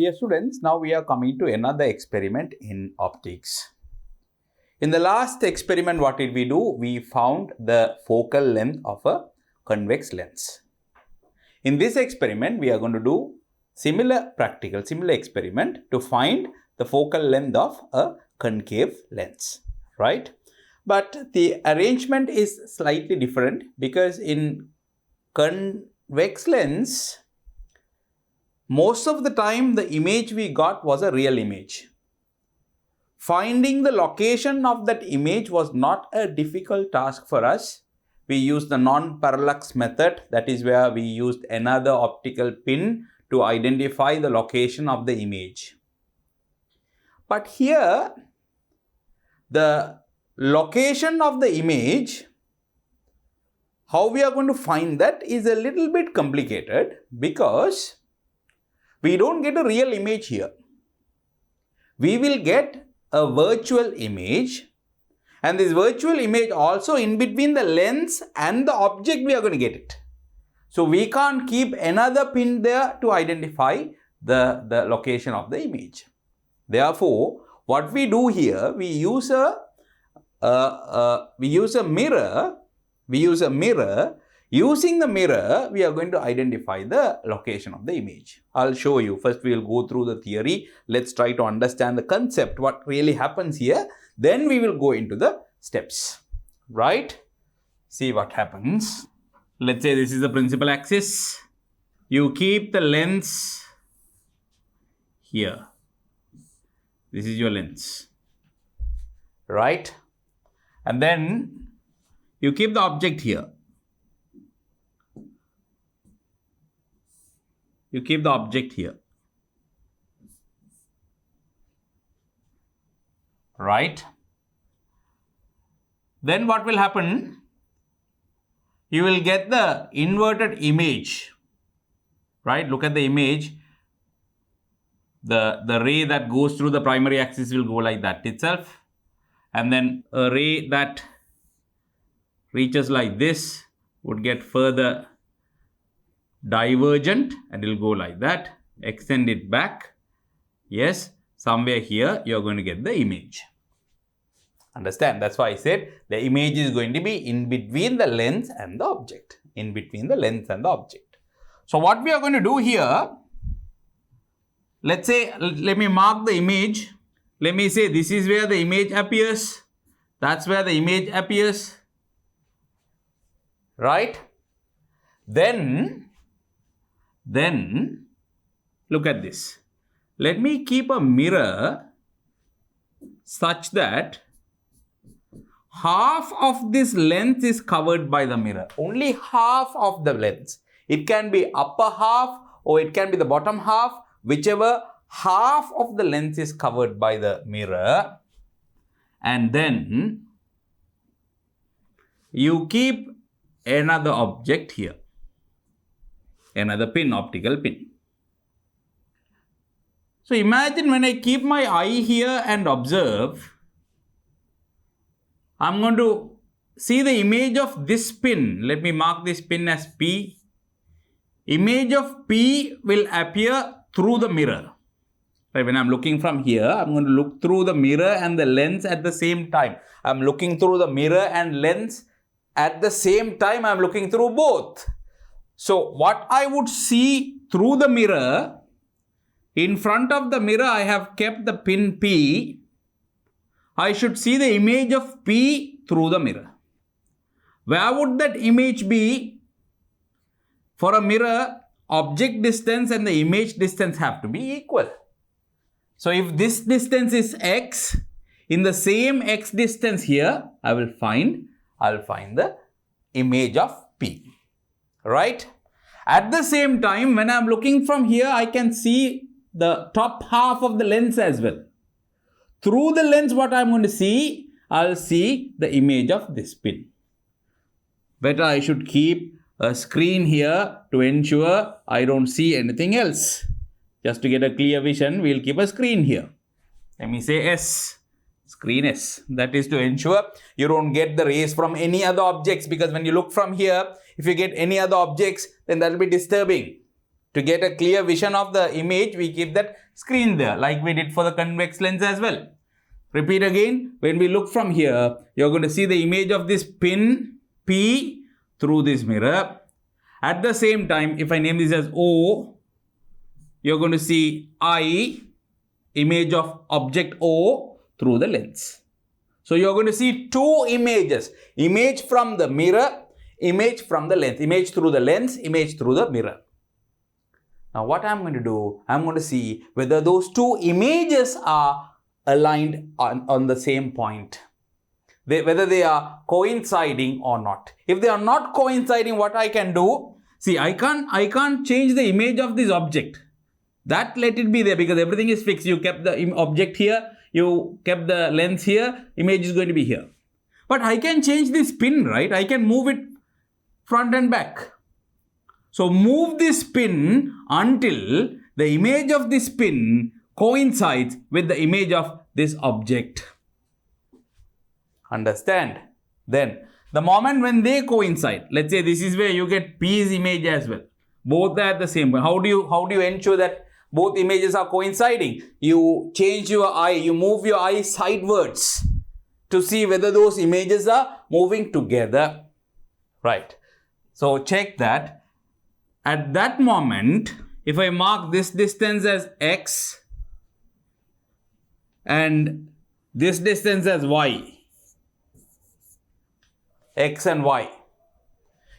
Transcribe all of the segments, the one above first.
Dear students, now we are coming to another experiment in optics. In the last experiment, what did we do? We found the focal length of a convex lens. In this experiment, we are going to do similar experiment to find the focal length of a concave lens, right? But the arrangement is slightly different because in convex lens, most of the time the image we got was a real image. Finding the location of that image was not a difficult task for us. We used the non-parallax method, that is where we used another optical pin to identify the location of the image. But here, the location of the image, how we are going to find that is a little bit complicated because we don't get a real image here. We will get a virtual image, and this virtual image also in between the lens and the object we are going to get it. So we can't keep another pin there to identify the location of the image. Therefore, what we do here, we use a mirror. Using the mirror, we are going to identify the location of the image. I'll show you. First, we will go through the theory. Let's try to understand the concept, what really happens here. Then we will go into the steps, right? See what happens. Let's say this is the principal axis. You keep the lens here. This is your lens, right? And then you keep the object here. You keep the object here, right? Then what will happen? You will get the inverted image, right? Look at the image. The ray that goes through the primary axis will go like that itself. And then a ray that reaches like this would get further divergent and it will go like that. Extend it back. Yes, somewhere here you are going to get the image. Understand? That's why I said the image is going to be in between the lens and the object. In between the lens and the object. So what we are going to do here, let's say, let me mark the image. Let me say this is where the image appears. That's where the image appears. Right? Then look at this. Let me keep a mirror such that half of this lens is covered by the mirror. Only half of the lens. It can be upper half or it can be the bottom half. Whichever half of the lens is covered by the mirror. And then you keep another object here. Another pin, optical pin. So imagine when I keep my eye here and observe, I'm going to see the image of this pin. Let me mark this pin as P. Image of P will appear through the mirror. Right, when I'm looking from here, I'm going to look through the mirror and the lens at the same time. I'm looking through the mirror and lens at the same time. I'm looking through both. So what I would see through the mirror, in front of the mirror I have kept the pin P. I should see the image of P through the mirror. Where would that image be? For a mirror, object distance and the image distance have to be equal. So if this distance is x, in the same x distance here, I'll find the image of P. Right? At the same time, when I'm looking from here, I can see the top half of the lens as well. Through the lens, what I'm going to see, I'll see the image of this pin. Better I should keep a screen here to ensure I don't see anything else. Just to get a clear vision, we'll keep a screen here. Let me say S. Screen S. That is to ensure you don't get the rays from any other objects, because when you look from here, if you get any other objects, then that will be disturbing. To get a clear vision of the image, we keep that screen there, like we did for the convex lens as well. Repeat again, when we look from here, you're going to see the image of this pin P through this mirror. At the same time, if I name this as O, you're going to see I, image of object O through the lens. So you're going to see two images, image from the mirror, image from the lens, image through the lens, image through the mirror. Now what I'm going to do, I'm going to see whether those two images are aligned on the same point. Whether they are coinciding or not. If they are not coinciding, what I can do, see, I can't change the image of this object. That let it be there because everything is fixed. You kept the object here, you kept the lens here, image is going to be here. But I can change this pin, right? I can move it front and back. So move this pin until the image of this pin coincides with the image of this object. Understand? Then the moment when they coincide, let's say this is where you get P's image as well. Both are at the same point. How do you ensure that both images are coinciding? You change your eye, you move your eye sidewards to see whether those images are moving together. Right. So check that. At that moment, if I mark this distance as X and this distance as Y, X and Y,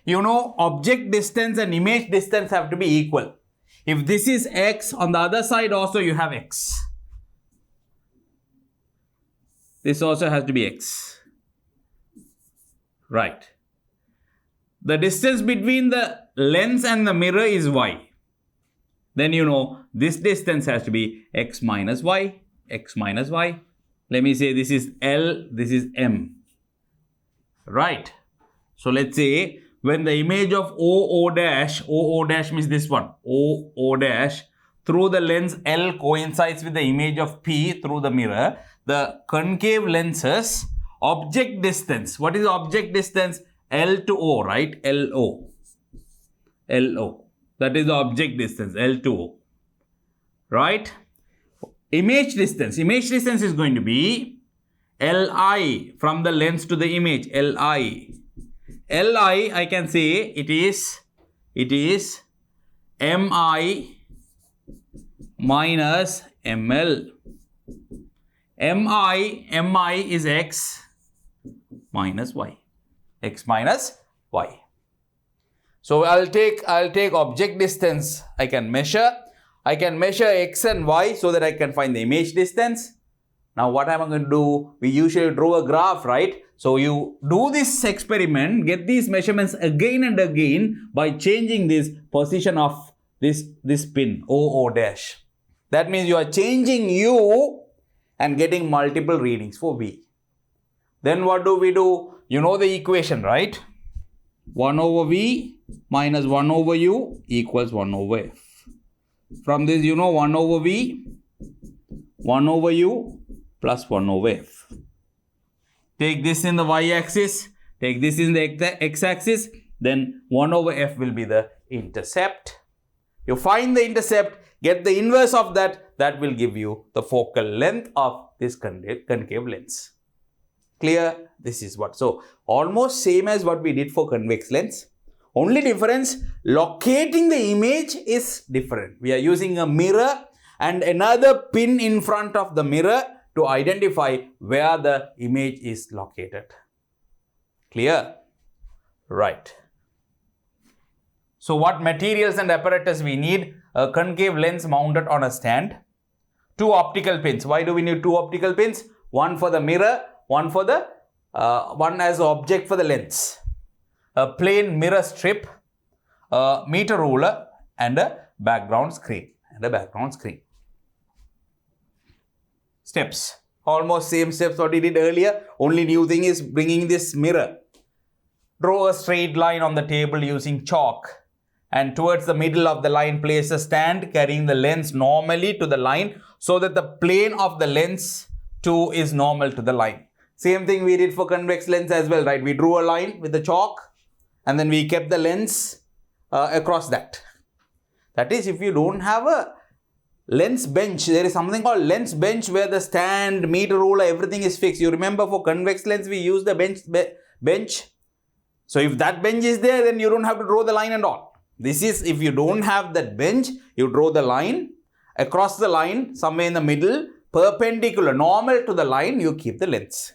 you know, object distance and image distance have to be equal. If this is X, on the other side also you have X. This also has to be X. Right. The distance between the lens and the mirror is Y. Then you know this distance has to be X minus Y, X minus Y. Let me say this is L, this is M. Right. So let's say when the image of OO dash means this one, OO dash through the lens L coincides with the image of P through the mirror, the concave lenses object distance. What is object distance? L to O, right? LO. LO. That is the object distance, L to O. Right? Image distance. Image distance is going to be Li from the lens to the image. Li. Li, I can say it is Mi minus ML. Mi is X minus Y. X minus Y. So I'll take object distance. I can measure X and Y so that I can find the image distance. Now what am I going to do? We usually draw a graph, right? So you do this experiment, get these measurements again and again by changing this position of this pin, OO dash. That means you are changing U and getting multiple readings for V. Then what do we do? You know the equation, right? 1 over V minus 1 over U equals 1 over F. From this, you know 1 over V, 1 over U plus 1 over F. Take this in the y-axis, take this in the x-axis, then 1 over F will be the intercept. You find the intercept, get the inverse of that, that will give you the focal length of this concave lens. Clear? This is what. So, almost same as what we did for convex lens. Only difference, locating the image is different. We are using a mirror and another pin in front of the mirror to identify where the image is located. Clear? Right. So, what materials and apparatus we need? A concave lens mounted on a stand. 2 optical pins. Why do we need 2 optical pins? One for the mirror, one for the one as an object for the lens. A plain mirror strip, a meter ruler, and a background screen. Steps. Almost same steps what we did earlier. Only new thing is bringing this mirror. Draw a straight line on the table using chalk. And towards the middle of the line, place a stand carrying the lens normally to the line so that the plane of the lens too is normal to the line. Same thing we did for convex lens as well, right? We drew a line with the chalk and then we kept the lens across that. That is, if you don't have a lens bench. There is something called lens bench where the stand, meter ruler, everything is fixed. You remember for convex lens, we use the bench. So if that bench is there, then you don't have to draw the line and all. This is, if you don't have that bench, you draw the line, across the line, somewhere in the middle, perpendicular, normal to the line, you keep the lens.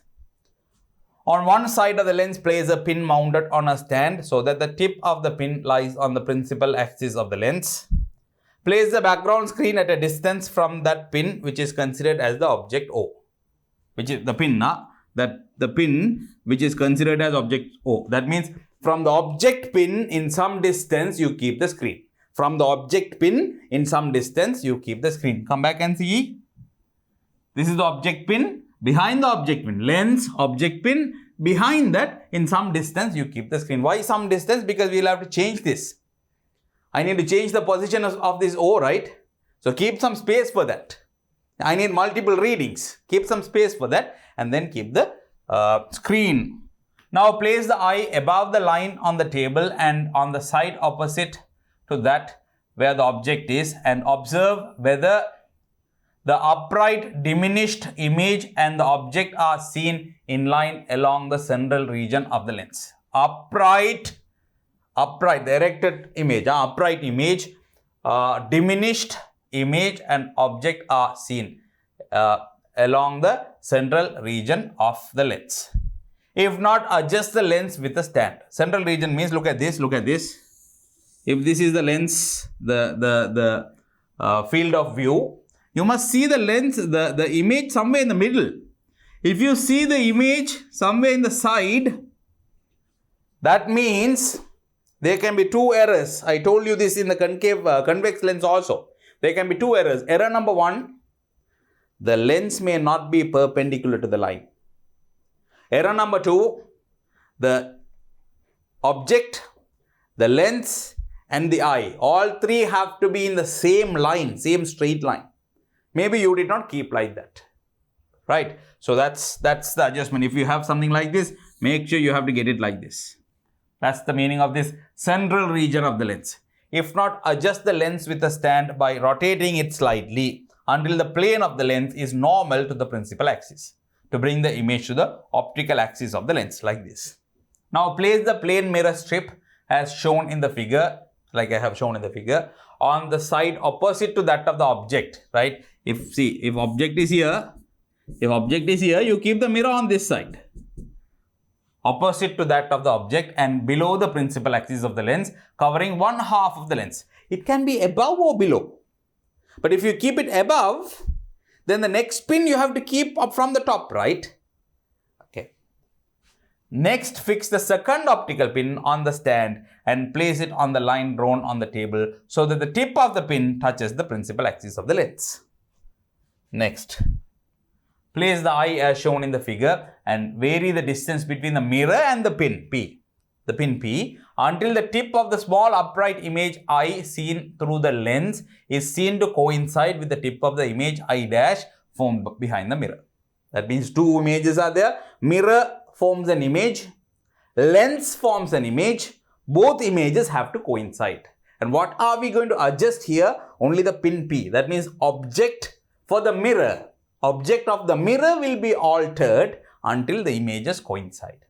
On one side of the lens, place a pin mounted on a stand so that the tip of the pin lies on the principal axis of the lens. Place the background screen at a distance from that pin, which is considered as the object O. Which is the pin, the pin which is considered as object O. That means from the object pin in some distance, you keep the screen. From the object pin in some distance, you keep the screen. Come back and see. This is the object pin. Behind the object pin, lens, object pin, behind that, in some distance, you keep the screen. Why some distance? Because we will have to change this. I need to change the position of this O, right? So keep some space for that. I need multiple readings. Keep some space for that and then keep the screen. Now place the eye above the line on the table and on the side opposite to that where the object is, and observe whether the upright diminished image and the object are seen in line along the central region of the lens. Upright, the erected image, upright image, diminished image and object are seen along the central region of the lens. If not, adjust the lens with a stand. Central region means, look at this, look at this. If this is the lens, the field of view, you must see the lens, the image somewhere in the middle. If you see the image somewhere in the side, that means there can be two errors. I told you this in the convex lens also. There can be two errors. Error number one, the lens may not be perpendicular to the line. Error number two, the object, the lens and the eye, all three have to be in the same line, same straight line. Maybe you did not keep like that, right? So that's the adjustment. If you have something like this, make sure you have to get it like this. That's the meaning of this central region of the lens. If not, adjust the lens with a stand by rotating it slightly until the plane of the lens is normal to the principal axis to bring the image to the optical axis of the lens like this. Now place the plane mirror strip as shown in the figure, like I have shown in the figure, on the side opposite to that of the object, right? If object is here, you keep the mirror on this side, opposite to that of the object and below the principal axis of the lens, covering one half of the lens. It can be above or below. But if you keep it above, then the next pin you have to keep up from the top, right? Okay. Next, fix the second optical pin on the stand and place it on the line drawn on the table so that the tip of the pin touches the principal axis of the lens. Next, place the eye as shown in the figure and vary the distance between the mirror and the pin P, until the tip of the small upright image eye seen through the lens is seen to coincide with the tip of the image eye dash formed behind the mirror. That means two images are there. Mirror forms an image, lens forms an image. Both images have to coincide. And what are we going to adjust here? Only the pin P. That means object for the mirror. Object of the mirror will be altered until the images coincide.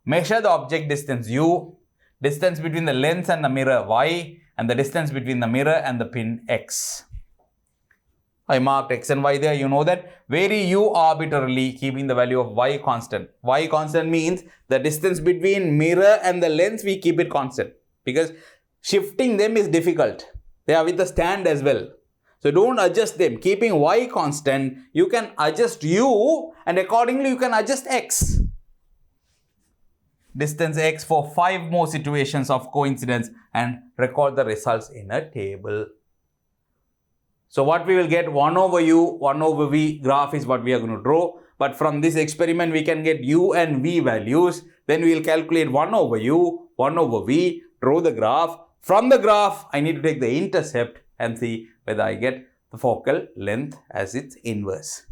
Measure the object distance U, distance between the lens and the mirror Y, and the distance between the mirror and the pin X. I marked X and Y there. You know that. Vary U arbitrarily, keeping the value of Y constant. Y constant means the distance between mirror and the lens, we keep it constant. Because shifting them is difficult. They are with the stand as well. So don't adjust them. Keeping Y constant, you can adjust U and accordingly you can adjust X. Distance X for 5 more situations of coincidence and record the results in a table. So what we will get, 1 over U, 1 over V graph is what we are going to draw. But from this experiment, we can get U and V values. Then we will calculate 1 over U, 1 over V, draw the graph. From the graph, I need to take the intercept and see whether I get the focal length as its inverse.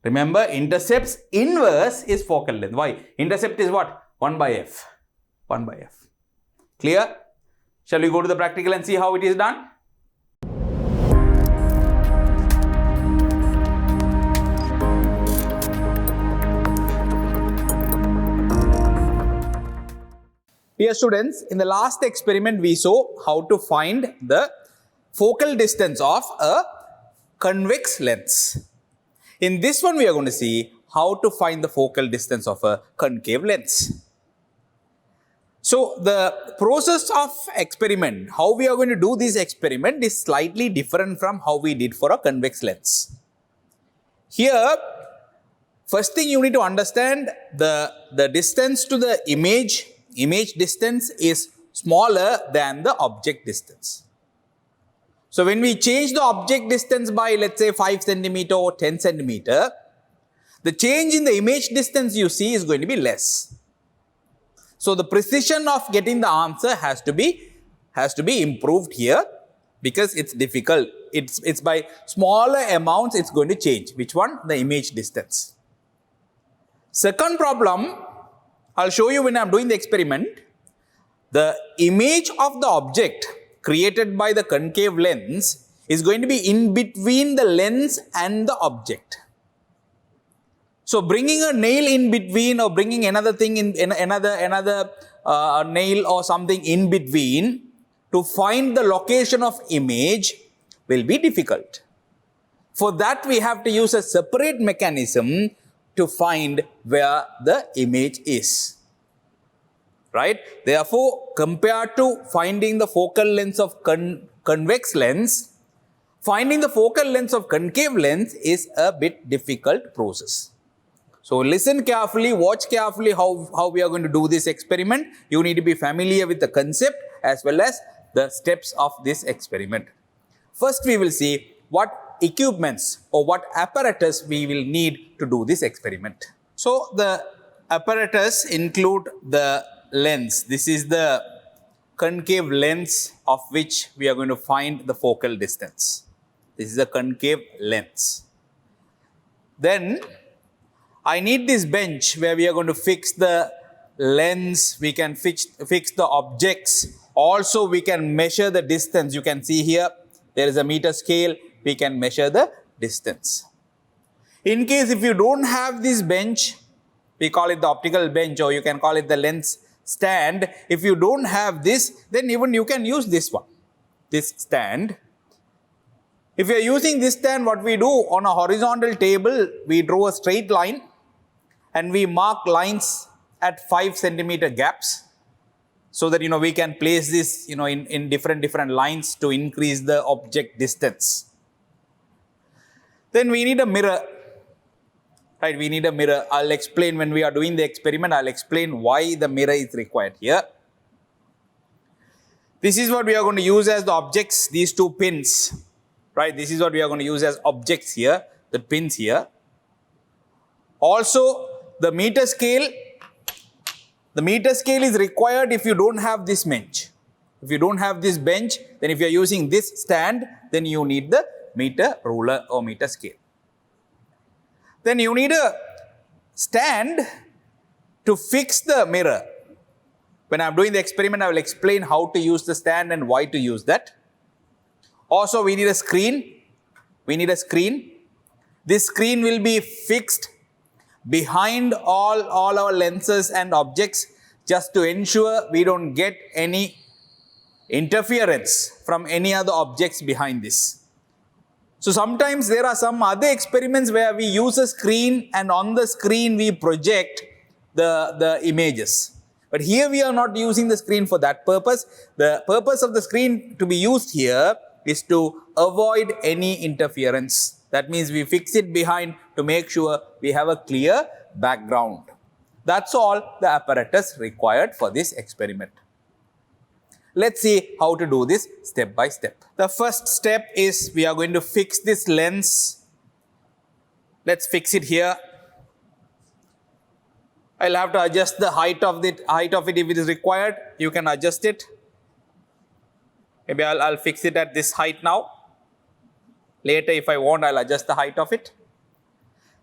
Remember, intercept's inverse is focal length. Why? Intercept is what? 1 by F. 1 by F. Clear? Shall we go to the practical and see how it is done? Dear students, in the last experiment we saw how to find the focal distance of a convex lens. In this one we are going to see how to find the focal distance of a concave lens. So the process of experiment, how we are going to do this experiment is slightly different from how we did for a convex lens. Here, first thing you need to understand, the distance to the image distance is smaller than the object distance. So when we change the object distance by, let's say, 5 centimeter or 10 centimeter, the change in the image distance you see is going to be less. So the precision of getting the answer has to be improved here, because it's difficult. It's by smaller amounts it's going to change. Which one? The image distance. Second problem, I'll show you when I'm doing the experiment. The image of the object created by the concave lens is going to be in between the lens and the object. So bringing a nail in between, or bringing another thing in another nail or something in between to find the location of image will be difficult. For that we have to use a separate mechanism to find where the image is. Right? Therefore, compared to finding the focal length of convex lens, finding the focal length of concave lens is a bit difficult process. So listen carefully, watch carefully how we are going to do this experiment. You need to be familiar with the concept as well as the steps of this experiment. First we will see what equipments or what apparatus we will need to do this experiment. So the apparatus include the lens. This is the concave lens of which we are going to find the focal distance. This is a concave lens. Then I need this bench where we are going to fix the lens, we can fix the objects. Also we can measure the distance. You can see here there is a meter scale, we can measure the distance. In case if you don't have this bench, we call it the optical bench, or you can call it the lens stand. If you don't have this, then even you can use this one, this stand. If you are using this stand, what we do on a horizontal table, we draw a straight line and we mark lines at 5 centimeter gaps, so that we can place this in different lines to increase the object distance. Then we need a mirror. Right, we need a mirror. I'll explain when we are doing the experiment, I'll explain why the mirror is required here. This is what we are going to use as the objects, these two pins. Right, this is what we are going to use as objects here, the pins here. Also, the meter scale is required if you don't have this bench. If you don't have this bench, then if you are using this stand, then you need the meter ruler or meter scale. Then you need a stand to fix the mirror. When I am doing the experiment, I will explain how to use the stand and why to use that. Also, we need a screen. This screen will be fixed behind all our lenses and objects, just to ensure we don't get any interference from any other objects behind this. So sometimes there are some other experiments where we use a screen and on the screen we project the images. But here we are not using the screen for that purpose. The purpose of the screen to be used here is to avoid any interference. That means we fix it behind to make sure we have a clear background. That's all the apparatus required for this experiment. Let's see how to do this step by step. The first step is we are going to fix this lens. Let's fix it here. I'll have to adjust the height of it if it is required. You can adjust it. Maybe I'll fix it at this height now. Later, if I want, I'll adjust the height of it.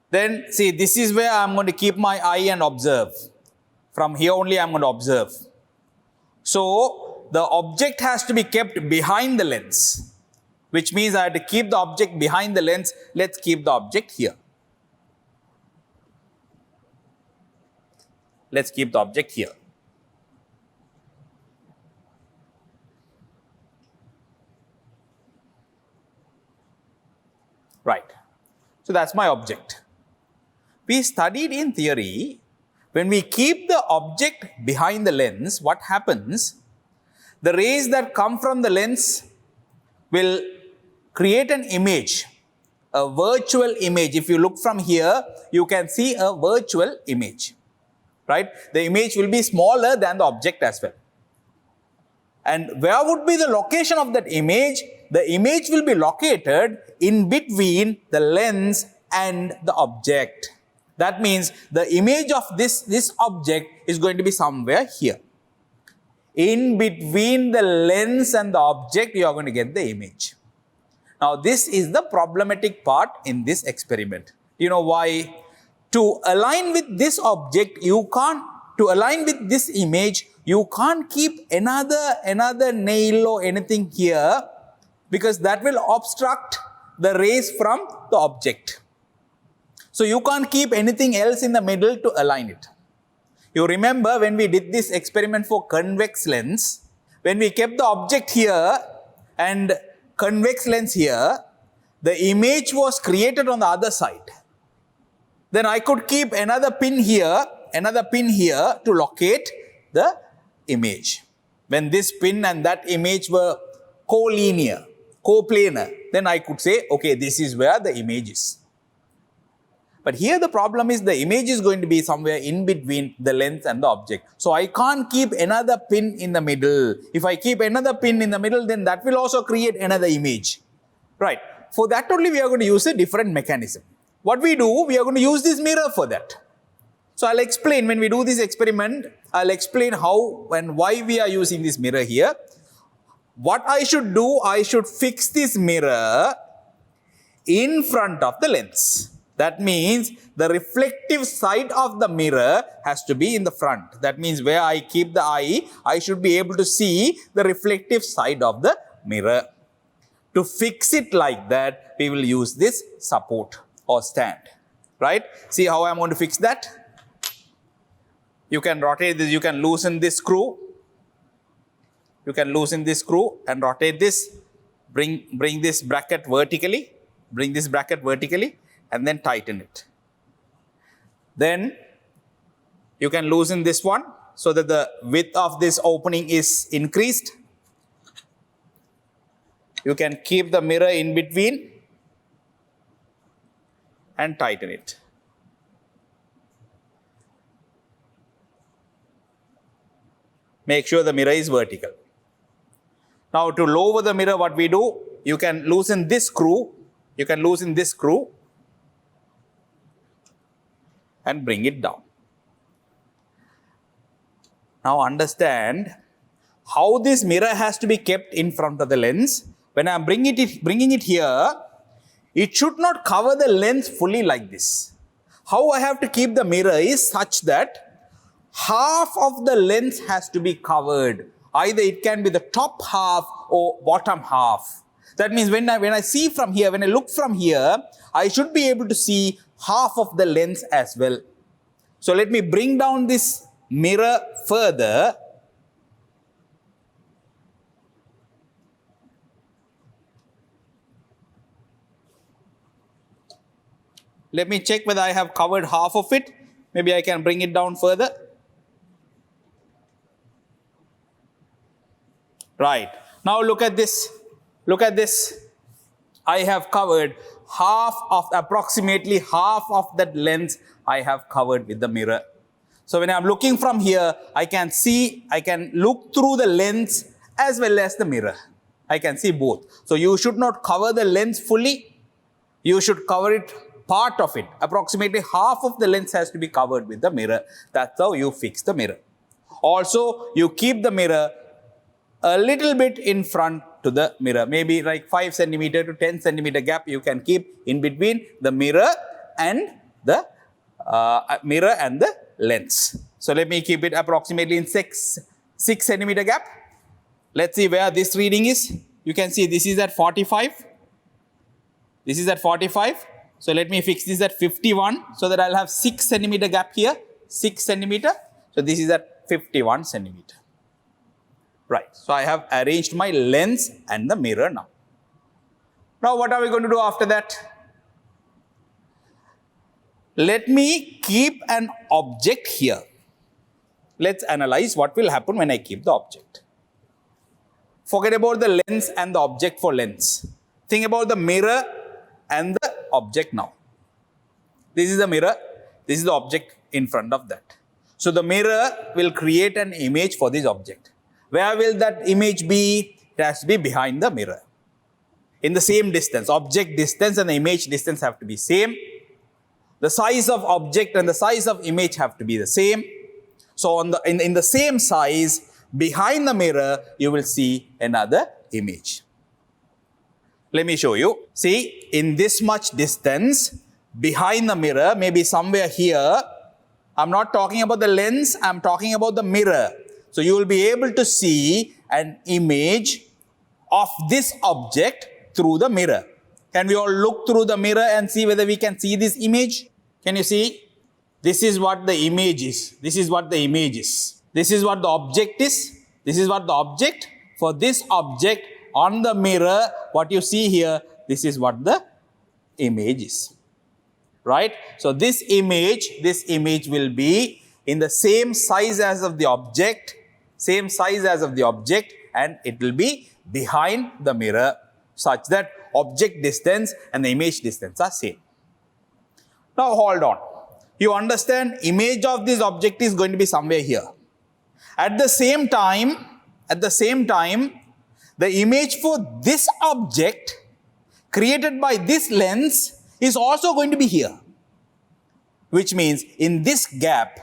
Then see, this is where I'm going to keep my eye and observe. From here only I'm going to observe. So the object has to be kept behind the lens, which means I have to keep the object behind the lens. Let's keep the object here. Let's keep the object here. Right. So that's my object. We studied in theory, when we keep the object behind the lens, what happens? The rays that come from the lens will create an image, a virtual image. If you look from here, you can see a virtual image, right? The image will be smaller than the object as well. And where would be the location of that image? The image will be located in between the lens and the object. That means the image of this object is going to be somewhere here. In between the lens and the object, you are going to get the image. Now, this is the problematic part in this experiment. You know why? To align with this object, to align with this image, you can't keep another nail or anything here, because that will obstruct the rays from the object. So you can't keep anything else in the middle to align it. You remember when we did this experiment for convex lens, when we kept the object here and convex lens here, the image was created on the other side. Then I could keep another pin here to locate the image. When this pin and that image were collinear, coplanar, then I could say, okay, this is where the image is. But here the problem is the image is going to be somewhere in between the lens and the object. So I can't keep another pin in the middle. If I keep another pin in the middle, then that will also create another image. Right. For that only we are going to use a different mechanism. What we do, we are going to use this mirror for that. So I'll explain when we do this experiment, I'll explain how and why we are using this mirror here. What I should do, I should fix this mirror in front of the lens. That means the reflective side of the mirror has to be in the front. That means where I keep the eye, I should be able to see the reflective side of the mirror. To fix it like that, we will use this support or stand. Right? See how I'm going to fix that? You can rotate this, you can loosen this screw. You can loosen this screw and rotate this. Bring this bracket vertically. Bring this bracket vertically. And then tighten it. Then you can loosen this one so that the width of this opening is increased. You can keep the mirror in between and tighten it. Make sure the mirror is vertical. Now to lower the mirror, what we do, you can loosen this screw. You can loosen this screw and bring it down. Now understand how this mirror has to be kept in front of the lens. When I am bringing it here, it should not cover the lens fully like this. How I have to keep the mirror is such that half of the lens has to be covered. Either it can be the top half or bottom half. That means when I see from here, when I look from here, I should be able to see half of the lens as well. So let me bring down this mirror further. Let me check whether I have covered half of it. Maybe I can bring it down further. Right. Now look at this. Look at this. I have covered approximately half of that lens I have covered with the mirror. So when I am looking from here, I can look through the lens as well as the mirror. I can see both. So you should not cover the lens fully. You should cover it, part of it. Approximately half of the lens has to be covered with the mirror. That's how you fix the mirror. Also, you keep the mirror a little bit in front to the mirror. Maybe like 5 centimeter to 10 centimeter gap you can keep in between the mirror and the lens. So let me keep it approximately in 6 centimeter gap. Let's see where this reading is. You can see this is at 45. This is at 45. So let me fix this at 51 so that I'll have 6 centimeter gap here. 6 centimeter. So this is at 51 centimeter. Right. So I have arranged my lens and the mirror now. Now what are we going to do after that? Let me keep an object here. Let's analyze what will happen when I keep the object. Forget about the lens and the object for lens. Think about the mirror and the object now. This is the mirror. This is the object in front of that. So the mirror will create an image for this object. Where will that image be? It has to be behind the mirror. In the same distance. Object distance and the image distance have to be same. The size of object and the size of image have to be the same. So in the same size, behind the mirror, you will see another image. Let me show you. See, in this much distance, behind the mirror, maybe somewhere here, I'm not talking about the lens, I'm talking about the mirror. So you will be able to see an image of this object through the mirror. Can we all look through the mirror and see whether we can see this image? Can you see? This is what the image is. This is what the image is. This is what the object is. This is what the object. For this object on the mirror, what you see here, this is what the image is. Right? So this image will be in the same size as of the object, and it will be behind the mirror such that object distance and the image distance are same. Now hold on. You understand, image of this object is going to be somewhere here. At the same time, the image for this object created by this lens is also going to be here. Which means in this gap,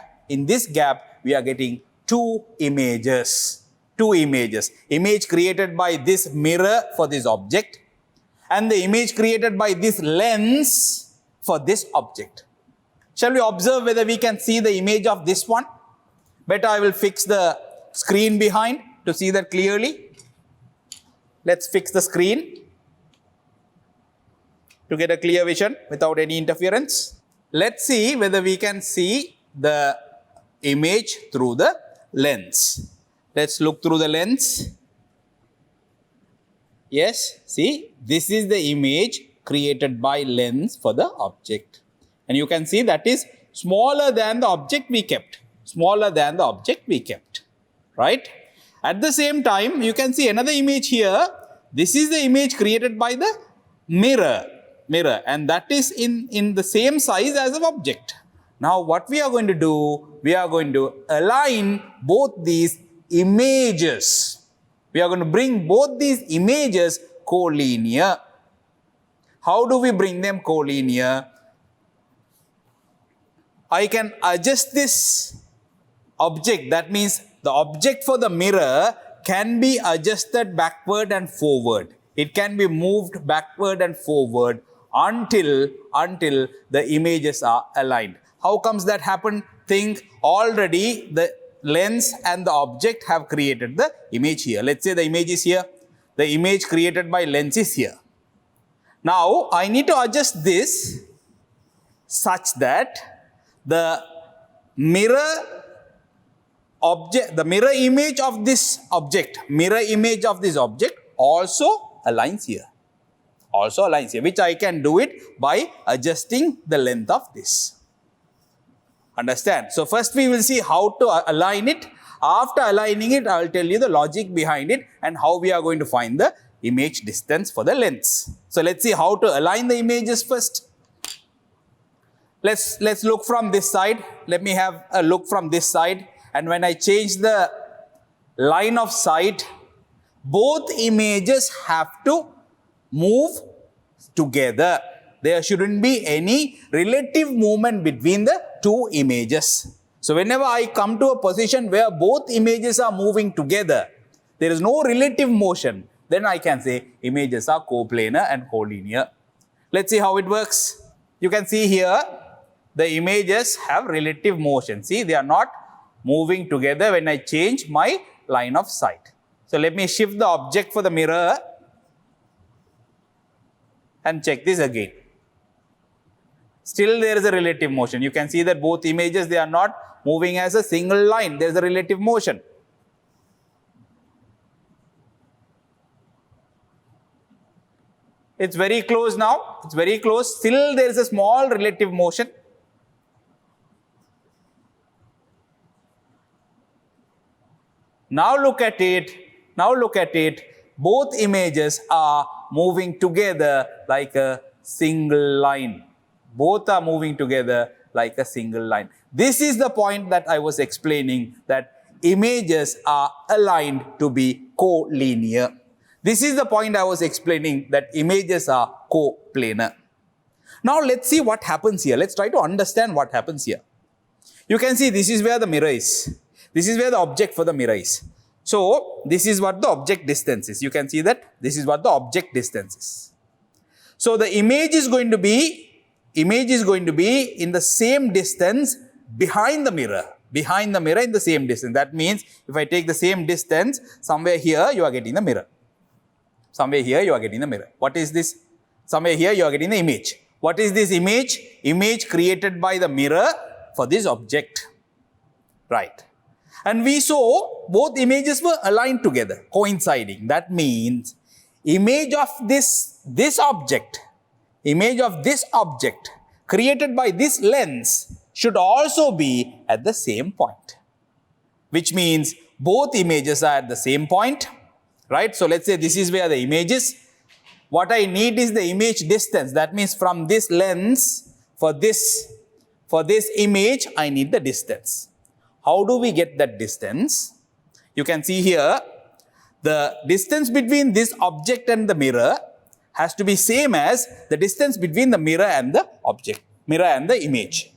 we are getting two images. Image created by this mirror for this object and the image created by this lens for this object. Shall we observe whether we can see the image of this one? Better I will fix the screen behind to see that clearly. Let's fix the screen to get a clear vision without any interference. Let's see whether we can see the image through the lens. Let's look through the lens. Yes, see, this is the image created by lens for the object. And you can see that is smaller than the object we kept. Right? At the same time, you can see another image here. This is the image created by the mirror. And that is in the same size as an object. Now what we are going to do, we are going to align both these images. We are going to bring both these images collinear. How do we bring them collinear? I can adjust this object. That means the object for the mirror can be adjusted backward and forward. It can be moved backward and forward until the images are aligned. How comes that happen? Think, already the lens and the object have created the image here. Let's say the image is here. The image created by lens is here. Now I need to adjust this such that the mirror image of this object also aligns here. Which I can do it by adjusting the length of this. Understand? So first we will see how to align it. After aligning it, I will tell you the logic behind it and how we are going to find the image distance for the lens. So let's see how to align the images first. Let's look from this side. Let me have a look from this side. And when I change the line of sight, both images have to move together. There shouldn't be any relative movement between the two images. So whenever I come to a position where both images are moving together, there is no relative motion, then I can say images are coplanar and collinear. Let's see how it works. You can see here, the images have relative motion. See, they are not moving together when I change my line of sight. So let me shift the object for the mirror and check this again. Still there is a relative motion. You can see that both images, they are not moving as a single line. There is a relative motion. It's very close now. It's very close. Still there is a small relative motion. Now look at it. Now look at it. Both images are moving together like a single line. Both are moving together like a single line. This is the point that I was explaining, that images are aligned to be collinear. This is the point I was explaining, that images are coplanar. Now let's see what happens here. Let's try to understand what happens here. You can see this is where the mirror is. This is where the object for the mirror is. So this is what the object distance is. You can see that this is what the object distance is. So the image is going to be in the same distance behind the mirror. Behind the mirror in the same distance. That means if I take the same distance, somewhere here you are getting the mirror. Somewhere here you are getting the mirror. What is this? Somewhere here you are getting the image. What is this image? Image created by the mirror for this object. Right. And we saw both images were aligned together, coinciding. That means image of this object created by this lens should also be at the same point. Which means both images are at the same point. Right. So let's say this is where the image is. What I need is the image distance. That means from this lens, for this image, I need the distance. How do we get that distance? You can see here, the distance between this object and the mirror has to be same as the distance between the mirror and the object, mirror and the image.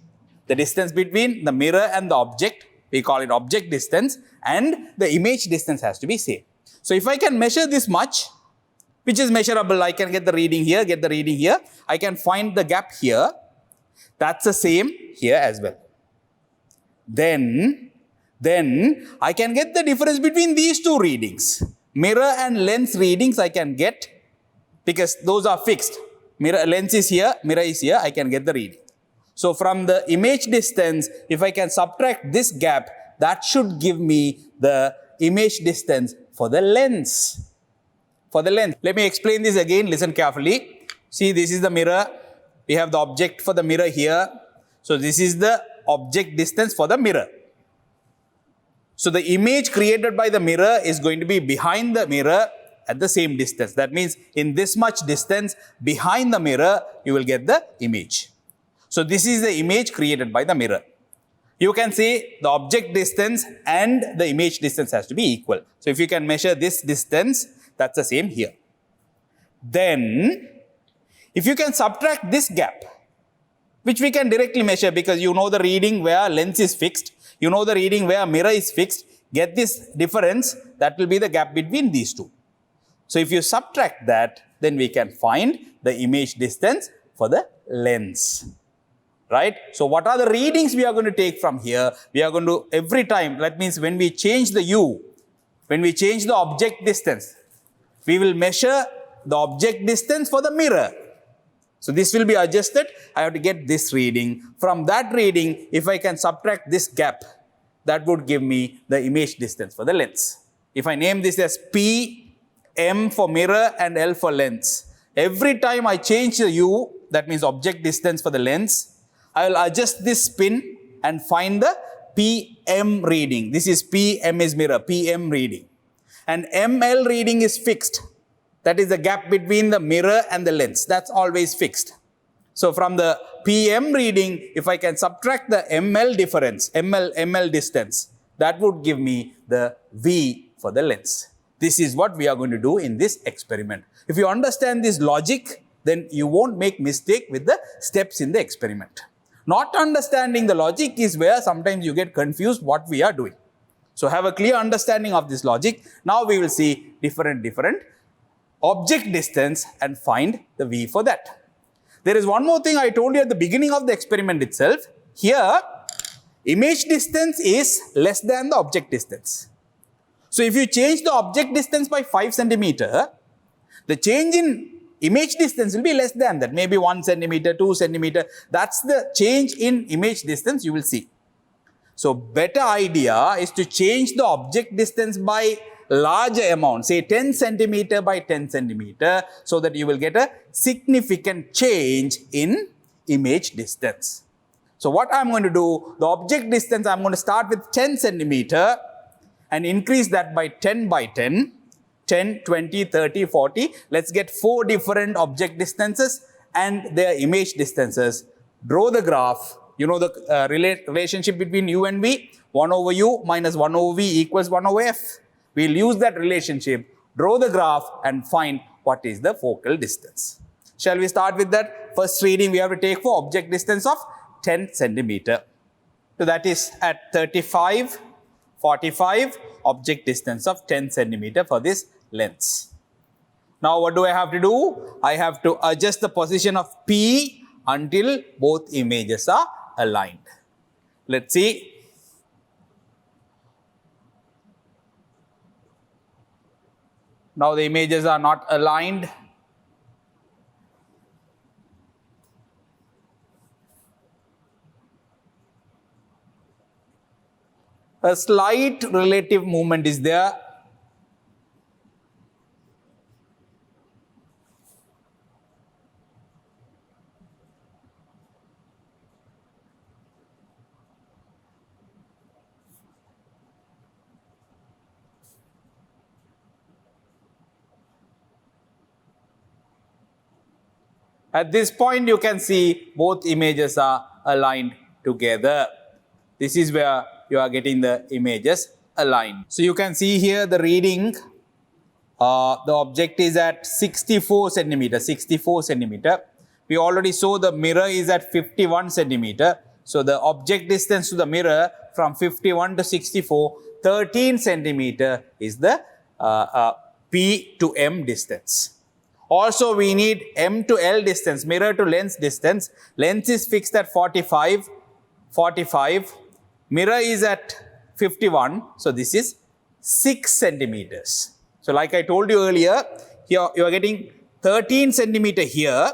The distance between the mirror and the object, we call it object distance, and the image distance has to be same. So if I can measure this much, which is measurable, I can get the reading here, I can find the gap here. That's the same here as well. Then I can get the difference between these two readings. Mirror and lens readings I can get, because those are fixed. Lens is here, mirror is here, I can get the reading. So from the image distance, if I can subtract this gap, that should give me the image distance for the lens. Let me explain this again, listen carefully. See, this is the mirror. We have the object for the mirror here. So this is the object distance for the mirror. So the image created by the mirror is going to be behind the mirror at the same distance. That means in this much distance behind the mirror, you will get the image. So this is the image created by the mirror. You can say the object distance and the image distance has to be equal. So if you can measure this distance, that's the same here. Then, if you can subtract this gap, which we can directly measure because you know the reading where lens is fixed, you know the reading where mirror is fixed, get this difference, that will be the gap between these two. So if you subtract that, then we can find the image distance for the lens. Right? So what are the readings we are going to take from here? We are going to, every time, that means when we change the U, when we change the object distance, we will measure the object distance for the mirror. So this will be adjusted. I have to get this reading. From that reading, if I can subtract this gap, that would give me the image distance for the lens. If I name this as P, M for mirror and L for lens, every time I change the U, that means object distance for the lens, I will adjust this spin and find the PM reading. This is PM is mirror, PM reading. And ML reading is fixed. That is the gap between the mirror and the lens. That's always fixed. So from the PM reading, if I can subtract the ML difference, ML distance, that would give me the V for the lens. This is what we are going to do in this experiment. If you understand this logic, then you won't make mistake with the steps in the experiment. Not understanding the logic is where sometimes you get confused what we are doing. So have a clear understanding of this logic. Now we will see different object distance and find the V for that. There is one more thing I told you at the beginning of the experiment itself. Here, image distance is less than the object distance. So if you change the object distance by 5 centimeter, the change in image distance will be less than that, maybe 1 centimeter, 2 centimeter. That's the change in image distance you will see. So better idea is to change the object distance by larger amount, say 10 centimeter by 10 centimeter, so that you will get a significant change in image distance. So what I'm going to do, the object distance I'm going to start with 10 centimeter and increase that by 10 by 10, 10, 20, 30, 40. Let's get 4 different object distances and their image distances. Draw the graph. You know the relationship between u and v, 1 over u minus 1 over v equals 1 over f. We'll use that relationship, draw the graph and find what is the focal distance. Shall we start with that? First reading we have to take for object distance of 10 centimeter. So that is at 35, 45, object distance of 10 centimeter for this lens. Now what do I have to do? I have to adjust the position of P until both images are aligned. Let's see. Now the images are not aligned. A slight relative movement is there. At this point, you can see both images are aligned together. This is where you are getting the images aligned. So you can see here the reading. The object is at 64 centimeter. 64 centimeter. We already saw the mirror is at 51 centimeter. So the object distance to the mirror from 51 to 64, 13 centimeter is the P to M distance. Also, we need M to L distance, mirror to lens distance. Lens is fixed at 45, 45. Mirror is at 51. So, this is 6 centimeters. So, like I told you earlier, here you are getting 13 centimeter here.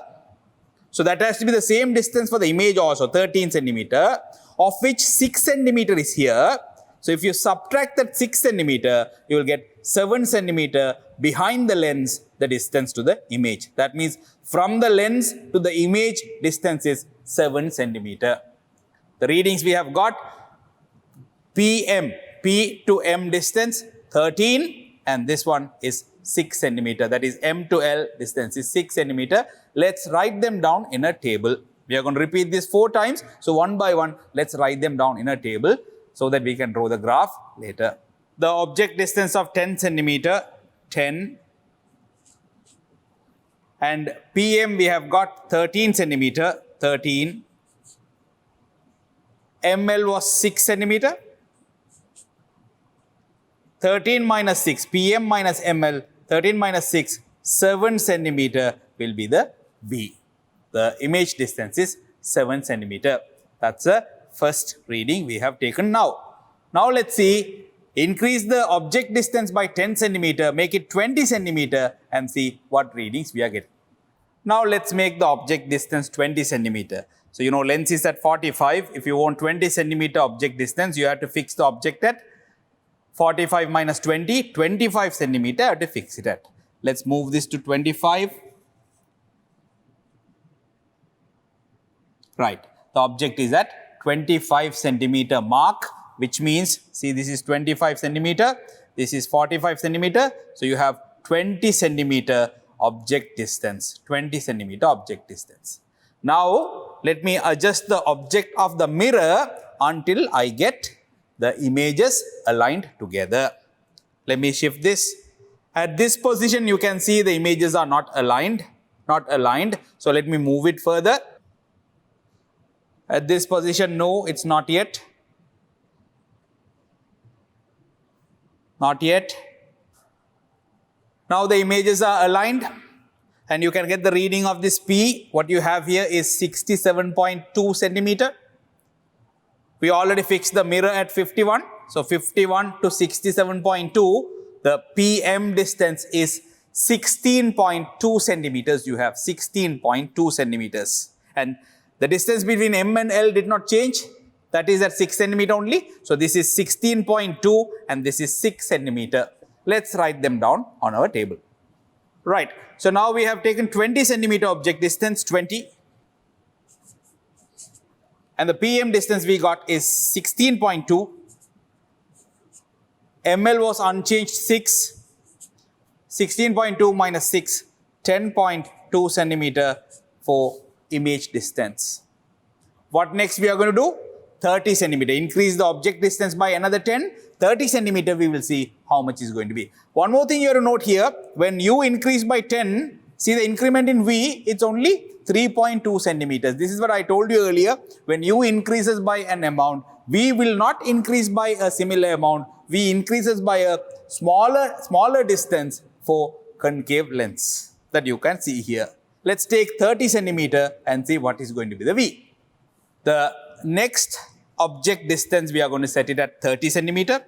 So, that has to be the same distance for the image also, 13 centimeter, of which 6 centimeter is here. So, if you subtract that 6 centimeter, you will get 7 centimeter behind the lens, the distance to the image. That means from the lens to the image distance is 7 centimeter. The readings we have got, PM, P to M distance 13 and this one is 6 centimeter. That is M to L distance is 6 centimeter. Let's write them down in a table. We are going to repeat this 4 times. So one by one, let's write them down in a table so that we can draw the graph later. The object distance of 10 centimeter, 10. And PM we have got 13 centimeter, 13. ML was 6 centimeter. 13 minus 6, PM minus ML, 13 minus 6, 7 centimeter will be the B. The image distance is 7 centimeter. That's the first reading we have taken now. Now let's see, increase the object distance by 10 centimeter, make it 20 centimeter and see what readings we are getting. Now let's make the object distance 20 centimeter. So you know lens is at 45. If you want 20 centimeter object distance, you have to fix the object at 45 minus 20, 25 centimeter, I have to fix it at. Let's move this to 25. Right, the object is at 25 centimeter mark, which means, see this is 25 centimeter, this is 45 centimeter. So you have 20 centimeter object distance, 20 centimeter object distance. Now, let me adjust the object of the mirror until I get the images aligned together. Let me shift this. At this position, you can see the images are not aligned, So let me move it further. At this position, no, it's not yet. Not yet. Now the images are aligned and you can get the reading of this P. What you have here is 67.2 centimeter. We already fixed the mirror at 51. So 51 to 67.2, the PM distance is 16.2 centimeters. You have 16.2 centimeters. And the distance between M and L did not change. That is at 6 centimeter only. So this is 16.2 and this is 6 centimeter. Let's write them down on our table. Right. So now we have taken 20 centimeter object distance, 20. And the PM distance we got is 16.2. ML was unchanged 6, 16.2 minus 6, 10.2 centimeter for image distance. What next we are going to do? 30 centimeter. Increase the object distance by another 10. 30 centimeter we will see how much is going to be. One more thing you have to note here. When you increase by 10, see the increment in V, it's only 3.2 centimeters. This is what I told you earlier. When U increases by an amount, V will not increase by a similar amount. V increases by a smaller distance for concave lens that you can see here. Let's take 30 centimeter and see what is going to be the V. The next object distance, we are going to set it at 30 centimeter.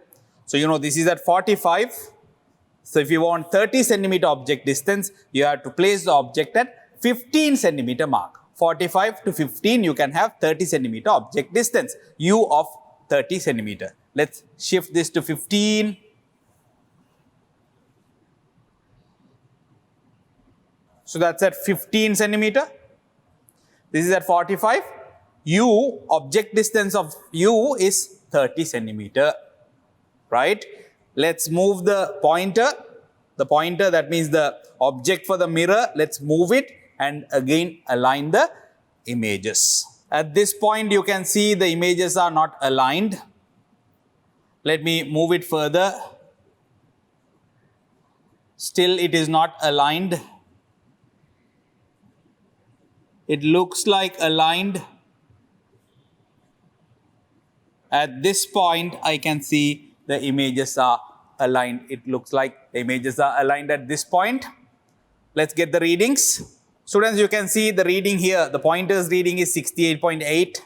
So, you know, this is at 45. So, if you want 30 centimeter object distance, you have to place the object at 15 centimeter mark. 45 to 15, you can have 30 centimeter object distance. U of 30 centimeter. Let's shift this to 15. So, that's at 15 centimeter. This is at 45. U, object distance of U is 30 centimeter, right? Let's move the pointer. The pointer, that means the object for the mirror. Let's move it and again align the images. At this point, you can see the images are not aligned. Let me move it further. Still, it is not aligned. It looks like aligned. At this point, I can see the images are aligned. It looks like the images are aligned at this point. Let's get the readings. Students, you can see the reading here. The pointer's reading is 68.8.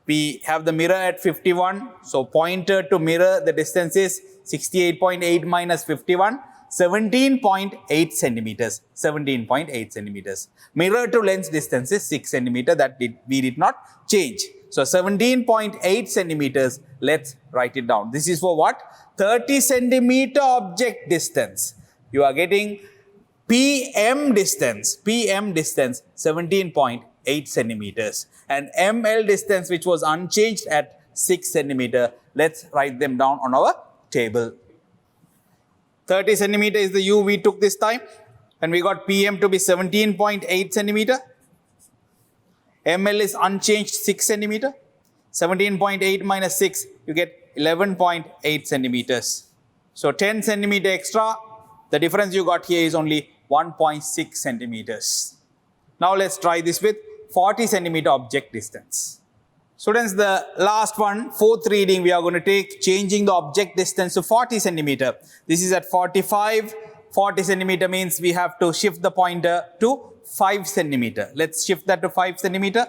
We have the mirror at 51. So, pointer to mirror, the distance is 68.8 minus 51. 17.8 centimeters. 17.8 centimeters. Mirror to lens distance is 6 centimeter. That we did not change. So, 17.8 centimeters, let's write it down. This is for what? 30 centimeter object distance. You are getting PM distance, 17.8 centimeters. And ML distance, which was unchanged at 6 centimeter. Let's write them down on our table. 30 centimeter is the U we took this time. And we got PM to be 17.8 centimeter. ML is unchanged 6 centimeter. 17.8 minus 6, you get 11.8 centimeters. So, 10 centimeter extra. The difference you got here is only 1.6 centimeters. Now, let's try this with 40 centimeter object distance. Students, the last one, fourth reading, we are going to take changing the object distance to 40 centimeter. This is at 45. 40 centimeter means we have to shift the pointer to 5 centimeter. Let's shift that to 5 centimeter.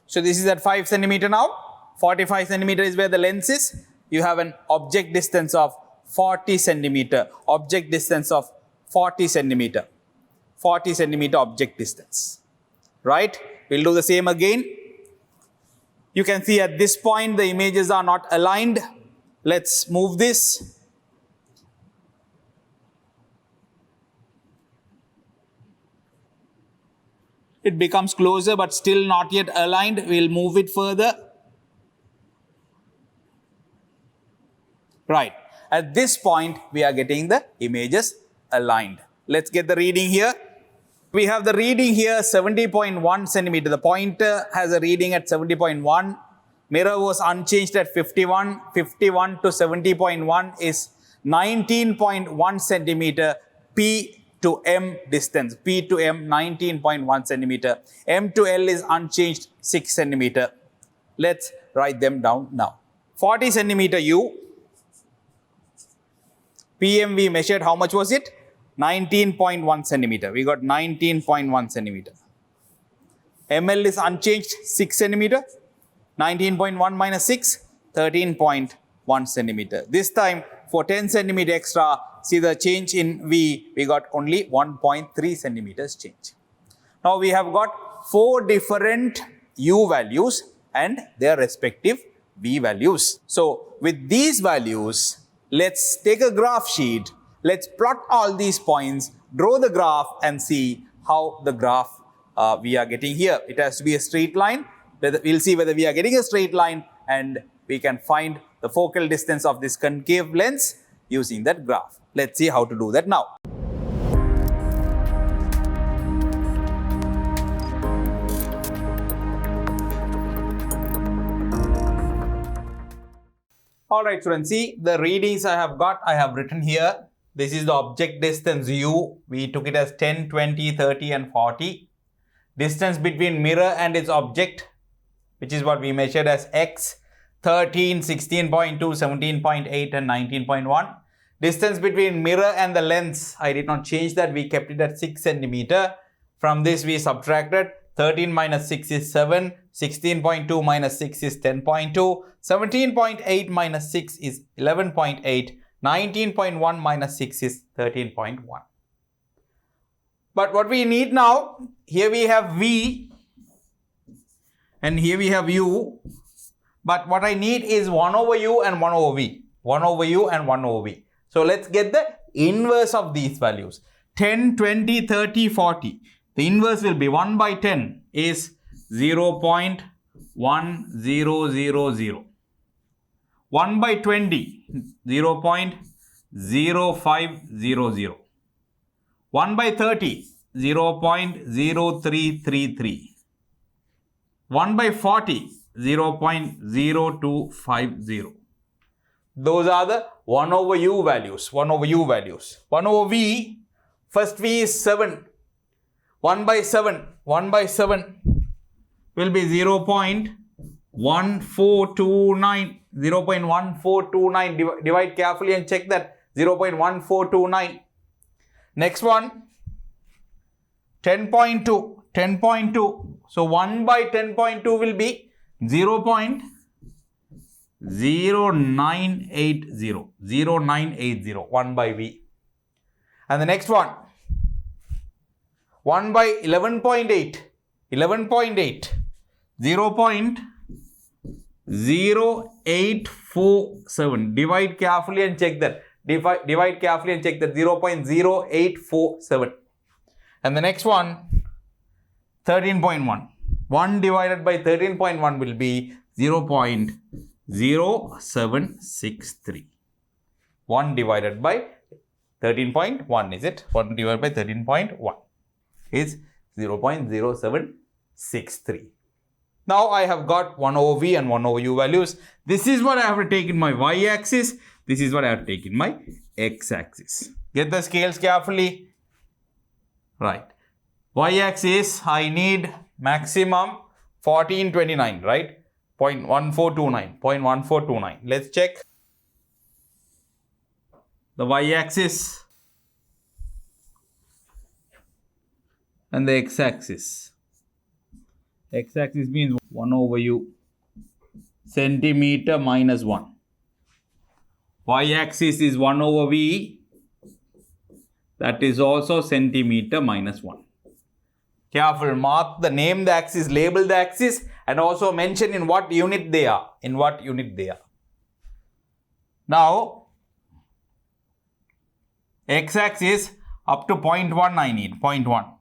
So, this is at 5 centimeter now. 45 centimeter is where the lens is. You have an object distance of 40 centimeter. Object distance of 40 centimeter. 40 centimeter object distance. Right? We'll do the same again. You can see at this point the images are not aligned. Let's move this. It becomes closer but still not yet aligned. We'll move it further. Right. At this point, we are getting the images aligned. Let's get the reading here. We have the reading here 70.1 centimeter. The pointer has a reading at 70.1. Mirror was unchanged at 51. 51 to 70.1 is 19.1 centimeter. P to M distance. P to M 19.1 centimeter. M to L is unchanged 6 centimeter. Let's write them down now. 40 centimeter U. PM we measured, how much was it? 19.1 centimeter. We got 19.1 centimeter. ML is unchanged 6 centimeter. 19.1 minus 6, 13.1 centimeter. This time for 10 centimeter extra, see the change in V, we got only 1.3 centimeters change. Now we have got 4 different U values and their respective V values. So with these values, let's take a graph sheet. Let's plot all these points, draw the graph and see how the graph we are getting here. It has to be a straight line. We'll see whether we are getting a straight line, and we can find the focal distance of this concave lens using that graph. Let's see how to do that now. Alright students, see the readings I have written here. This is the object distance u. We took it as 10, 20, 30 and 40. Distance between mirror and its object, which is what we measured as x, 13, 16.2, 17.8 and 19.1. Distance between mirror and the lens, I did not change that, we kept it at 6 centimeter. From this we subtracted 13 minus 6 is 7, 16.2 minus 6 is 10.2, 17.8 minus 6 is 11.8, 19.1 minus 6 is 13.1. But what we need now, here we have V and here we have U, but what I need is 1 over U and 1 over V. 1 over U and 1 over V. So let's get the inverse of these values. 10, 20, 30, 40. The inverse will be 1 by 10 is 0.1000. 1 by 20, 0.0500. 1 by 30, 0.0333. 1 by 40, 0.0250. Those are the 1 over U values. 1 over U values. 1 over V, first V is 7. 1 by 7. 1 by 7 will be 0.1429. 0.1429. Divide carefully and check that. 0.1429. Next one, 10.2. 10.2. So 1 by 10.2 will be 0.0980. 0980. 1 by V. And the next one, 1 by 11.8. 11.8. 0.0847. Divide carefully and check that. Divide carefully and check that. 0.0847. And the next one, 13.1. 1 divided by 13.1 will be 0.0763. 1 divided by 13.1, is it? 1 divided by 13.1 is 0.0763. Now I have got 1 over V and 1 over U values. This is what I have to take in my y-axis. This is what I have to take in my x-axis. Get the scales carefully. Right. Y-axis, I need maximum 1429, right? 0.1429. 0.1429. Let's check. The y-axis and the x-axis. X-axis means 1 over U. Centimeter minus 1. Y-axis is 1 over V. That is also centimeter minus 1. Careful, mark the name the axis, label the axis, and also mention in what unit they are. In what unit they are. Now, x-axis up to 0.1 I need. 0.1.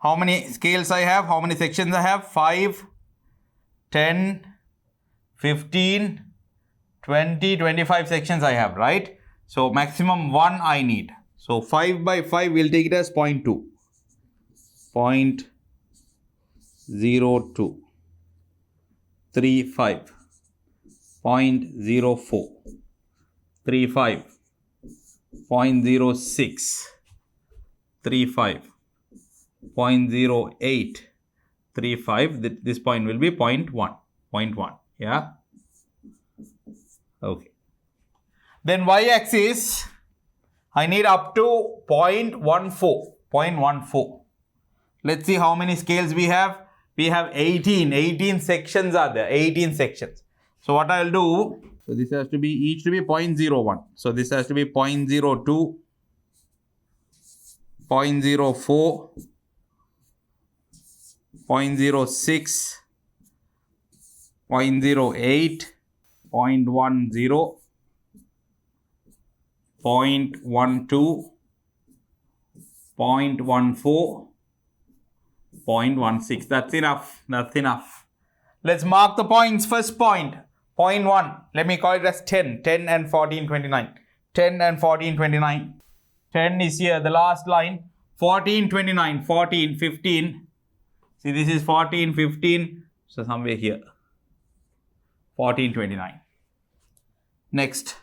How many scales I have? How many sections I have? 5, 10, 15, 20, 25 sections I have, right? So, maximum 1 I need. So, 5 by 5 we'll take it as 0.2. 0.02. 35. 0.04. 35. 0.06. 35. 0.08. 35. This point will be 0.1. 0.1. Yeah. Okay. Then y-axis, I need up to 0.14. 0.14. Let's see how many scales we have. We have 18. 18 sections are there. 18 sections. So what I will do, so this has to be each to be 0.01. So this has to be 0.02, 0.04, 0.06, 0.08, 0.10, 0.12, 0.14, 0.16. That's enough. That's enough. Let's mark the points. First point, point 1. Let me call it as 10. 10 and 14, 29. 10 and 14, 29. 10 is here, the last line. 14, 29. 14, 15. See, this is 14, 15. So, somewhere here. 14, 29. Next.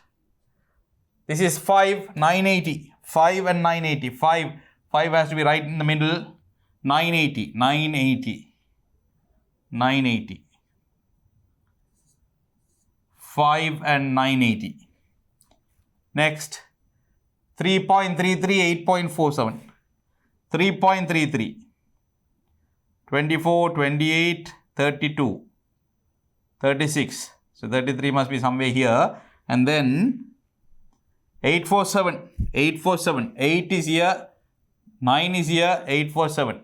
This is 5, 980. 5 and 980. 5 has to be right in the middle. 980. 980. 980. 5 and 980. Next. 3.33, 8.47. 3.33. 24, 28, 32. 36. So 33 must be somewhere here. And then 847. 847. 8 is here. 9 is here. 847.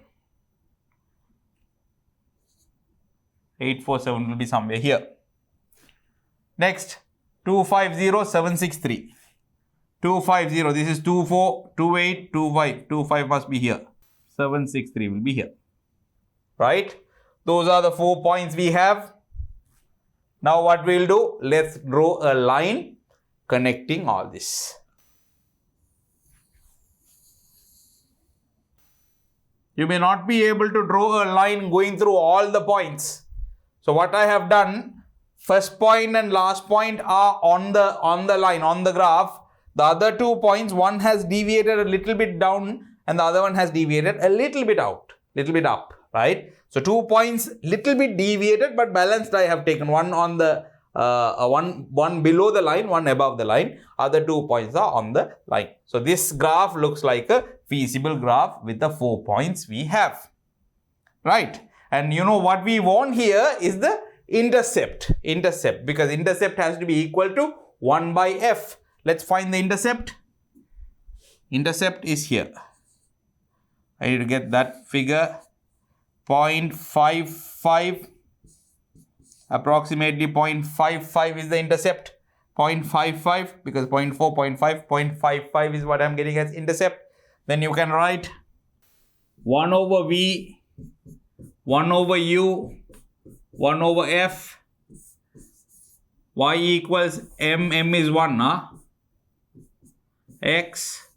847 will be somewhere here. Next, 250, 763. 250. This is 24, 28, 25. 25 must be here. 763 will be here. Right? Those are the 4 points we have. Now what we will do? Let's draw a line connecting all this. You may not be able to draw a line going through all the points. So what I have done, first point and last point are on the line, on the graph. The other 2 points, one has deviated a little bit down and the other one has deviated a little bit out, little bit up, right? So 2 points little bit deviated but balanced I have taken. One on the one below the line, one above the line. Other 2 points are on the line. So this graph looks like a feasible graph with the 4 points we have, right? And you know what we want here is the intercept, because intercept has to be equal to 1 by f. Let's find the intercept. Intercept is here. I need to get that figure. 0.55, approximately 0.55 is the intercept. 0.55 because 0.4, 0.5, 0.55 is what I am getting as intercept. Then you can write 1 over v, 1 over u, 1 over f, y equals m is 1, x,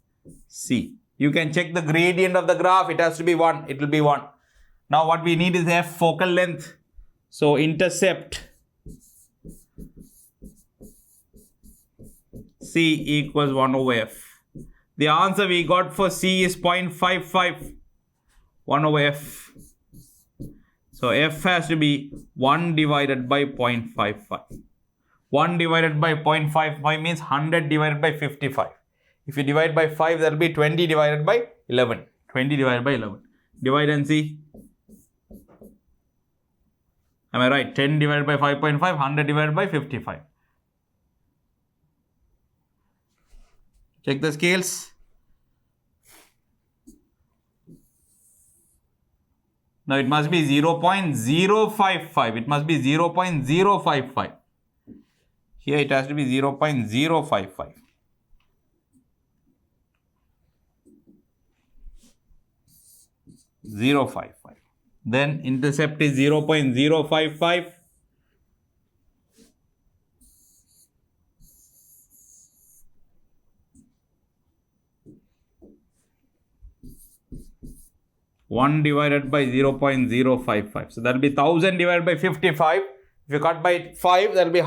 c. You can check the gradient of the graph, it has to be 1, it will be 1. Now what we need is f, focal length. So intercept c equals 1 over f. The answer we got for c is 0.55, 1 over f. So f has to be 1 divided by 0.55. 1 divided by 0.55 means 100 divided by 55. If you divide by 5, that will be 20 divided by 11. 20 divided by 11. Divide and see. Am I right? 10 divided by 5.5, 100 divided by 55. Check the scales. Now it must be 0.055. It must be 0.055. Here it has to be 0.055. Then intercept is 0.055. One divided by 0.055. So that will be 1000 divided by 55. If you cut by 5, that will be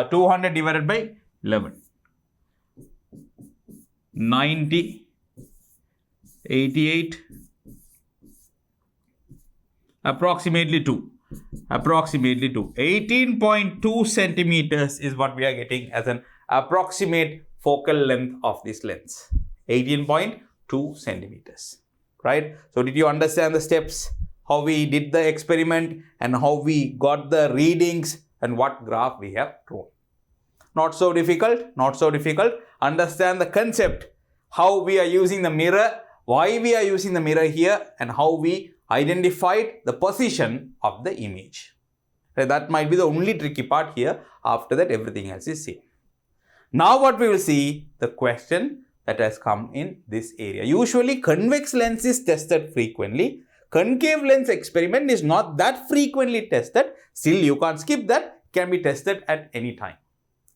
200 divided by 11. 90, 88, approximately 2. Approximately 2. 18.2 centimeters is what we are getting as an approximate focal length of this lens. 18.2 centimeters. Right? So did you understand the steps? How we did the experiment and how we got the readings and what graph we have drawn. Not so difficult, not so difficult. Understand the concept, how we are using the mirror, why we are using the mirror here, and how we identified the position of the image. Right? That might be the only tricky part here. After that, everything else is same. Now what we will see, the question that has come in this area. Usually convex lens is tested frequently. concave lens experiment is not that frequently tested. Still, you can't skip that. Can be tested at any time.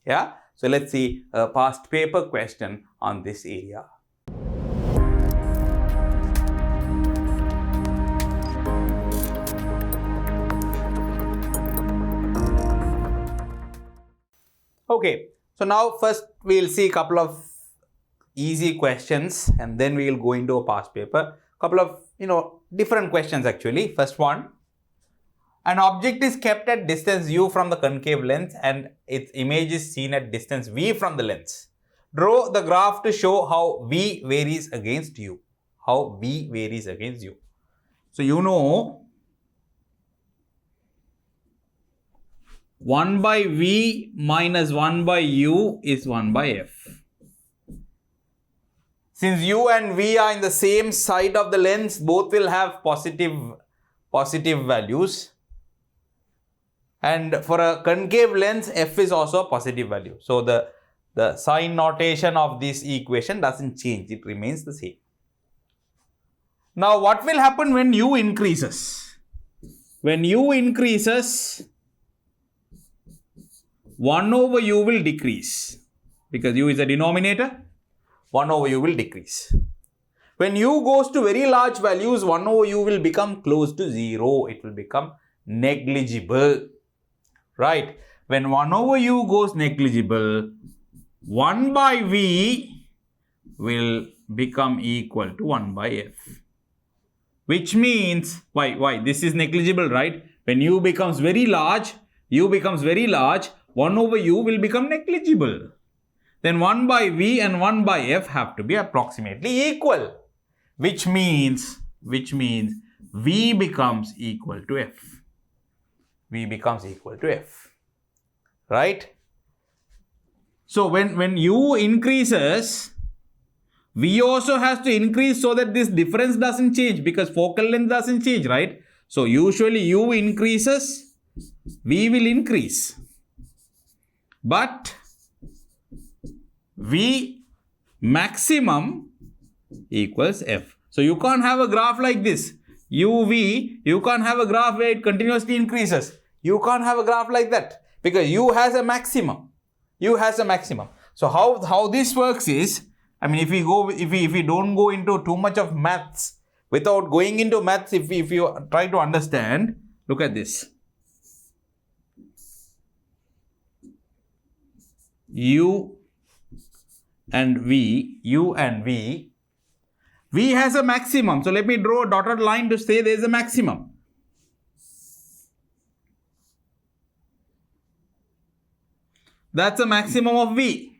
Yeah. So let's see a past paper question on this area. Okay. So now first we will see a couple of easy questions and then we will go into a past paper. Couple of different questions actually. First one. An object is kept at distance u from the concave lens and its image is seen at distance v from the lens. Draw the graph to show how v varies against u. How v varies against u. So 1 by v minus 1 by u is 1 by f. Since u and v are in the same side of the lens, both will have positive values. And for a concave lens, f is also a positive value. So the sign notation of this equation doesn't change. It remains the same. Now, what will happen when u increases? When u increases, 1 over u will decrease. Because u is a denominator, 1 over u will decrease. When u goes to very large values, 1 over u will become close to 0. It will become negligible. Right? When 1 over u goes negligible, 1 by v will become equal to 1 by f. Which means, why? This is negligible, right? When u becomes very large, 1 over u will become negligible. Then 1 by v and 1 by f have to be approximately equal. Which means v becomes equal to f. V becomes equal to f. Right? So when u increases, v also has to increase so that this difference doesn't change because focal length doesn't change, right? So usually u increases, v will increase. But v maximum equals f. So you can't have a graph like this. You can't have a graph where it continuously increases. You can't have a graph like that because u has a maximum. So how this works is, I mean, if we don't go into too much of maths, without going into maths, if you try to understand, look at this. U and v has a maximum. So let me draw a dotted line to say there is a maximum. That's a maximum of v.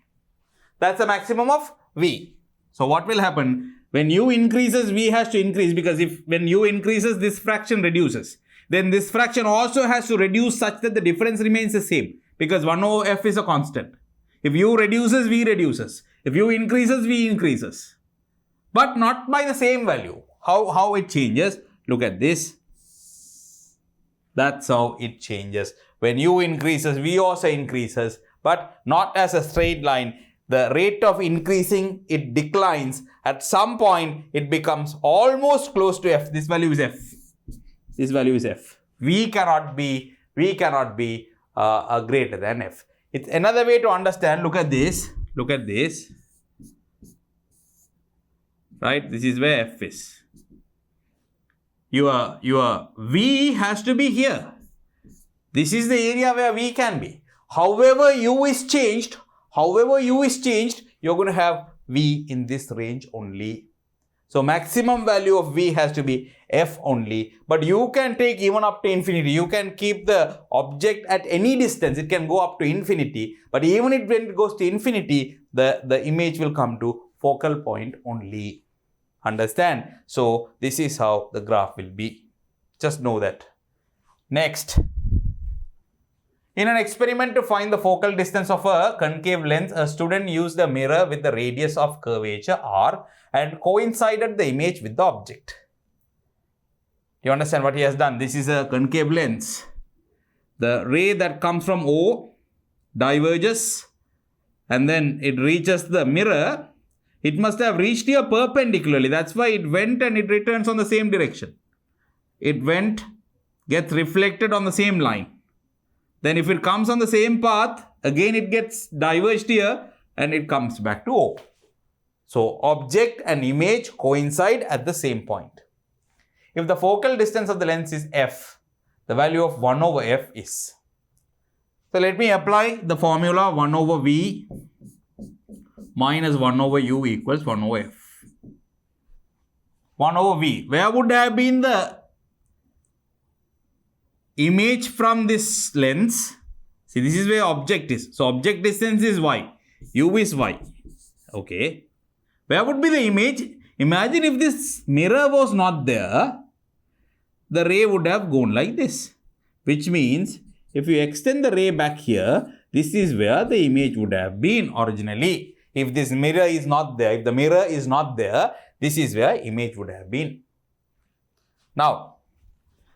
So what will happen? When u increases, v has to increase because when u increases, this fraction reduces. Then this fraction also has to reduce such that the difference remains the same because 1 over f is a constant. If u reduces, v reduces. If u increases, v increases. But not by the same value. How it changes? Look at this. That's how it changes. When u increases, v also increases. But not as a straight line. The rate of increasing, it declines. At some point, it becomes almost close to f. This value is f. V cannot be greater than f. It's another way to understand. Look at this. Right? This is where f is. Your v has to be here. This is the area where v can be. However u is changed, you're going to have v in this range only. So maximum value of v has to be f only. But you can take even up to infinity. You can keep the object at any distance. It can go up to infinity. But even when it goes to infinity, the image will come to focal point only. Understand? So this is how the graph will be. Just know that. Next. In an experiment to find the focal distance of a concave lens, a student used a mirror with the radius of curvature r and coincided the image with the object. Do you understand what he has done? This is a concave lens. The ray that comes from O diverges and then it reaches the mirror. It must have reached here perpendicularly. That's why it went and it returns on the same direction. gets reflected on the same line. Then if it comes on the same path, again it gets diverged here and it comes back to O. So object and image coincide at the same point. If the focal distance of the lens is f, the value of 1 over f is. So let me apply the formula 1 over v minus 1 over u equals 1 over f. 1 over v. Where would have been the image from this lens? See, this is where object is. So object distance is y. U is y. Okay. Where would be the image? Imagine if this mirror was not there, the ray would have gone like this. Which means, if you extend the ray back here, this is where the image would have been originally. If this mirror is not there, if the mirror is not there, this is where image would have been. Now,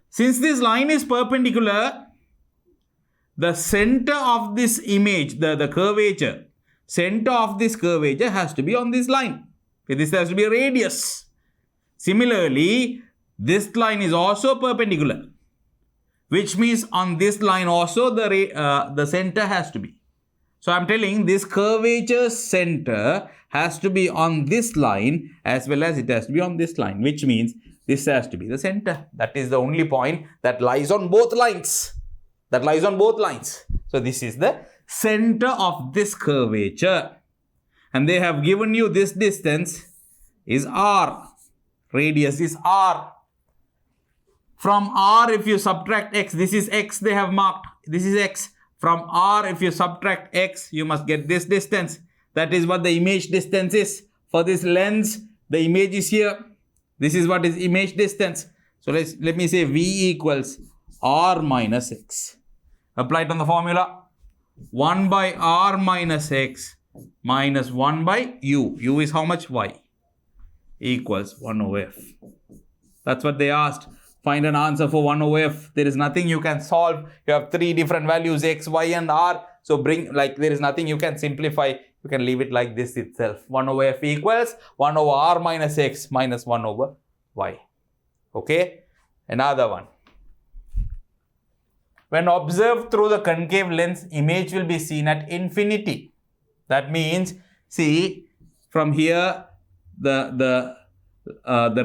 since this line is perpendicular, the center of this image, the curvature, center of this curvature has to be on this line. This has to be a radius. Similarly, this line is also perpendicular, which means on this line also the center has to be. So I'm telling this curvature center has to be on this line as well as it has to be on this line, which means this has to be the center. That is the only point that lies on both lines. That lies on both lines. So this is the center of this curvature. And they have given you this distance is r. Radius is r. From r, if you subtract x, this is x they have marked. This is x. From r, if you subtract x, you must get this distance. That is what the image distance is. For this lens, the image is here. This is what is image distance. So let me say v equals r minus x. Apply it on the formula. 1 by r minus x minus 1 by u. U is how much? Y. Equals 1 over f. That's what they asked. Find an answer for 1 over f. There is nothing you can solve. You have 3 different values, x, y and r. So there is nothing you can simplify. You can leave it like this itself. 1 over f equals 1 over r minus x minus 1 over y. Okay. Another one. When observed through the concave lens, image will be seen at infinity. That means, see, from here, the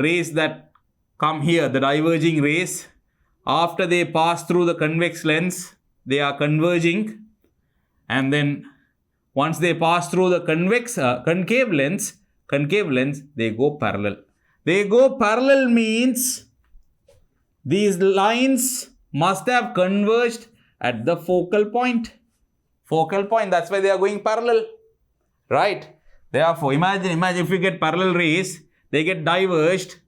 rays that come here, the diverging rays, after they pass through the convex lens, they are converging. And then once they pass through the concave lens, they go parallel. They go parallel means these lines must have converged at the focal point. Focal point, that's why they are going parallel. Right? Therefore, imagine if you get parallel rays, they get diverged.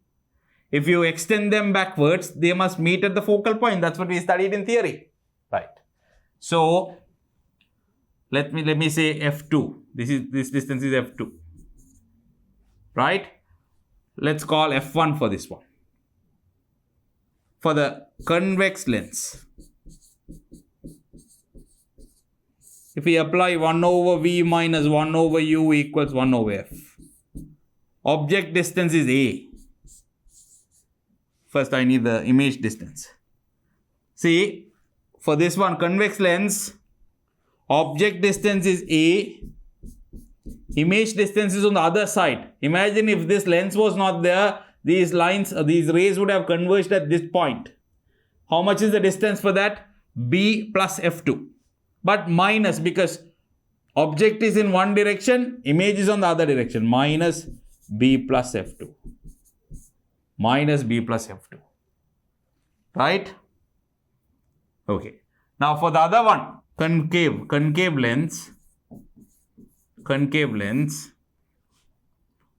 If you extend them backwards, they must meet at the focal point. That's what we studied in theory. Right? So, let me say f2. This distance is f2. Right? Let's call f1 for this one. For the convex lens, if we apply 1 over v minus 1 over u equals 1 over f. Object distance is a. First I need the image distance. See, for this one convex lens, object distance is a. Image distance is on the other side. Imagine if this lens was not there, these rays would have converged at this point. How much is the distance for that? B plus f2. But minus, because object is in one direction, image is on the other direction. Minus b plus f2. Minus b plus f2. Right? Okay. Now for the other one, concave lens.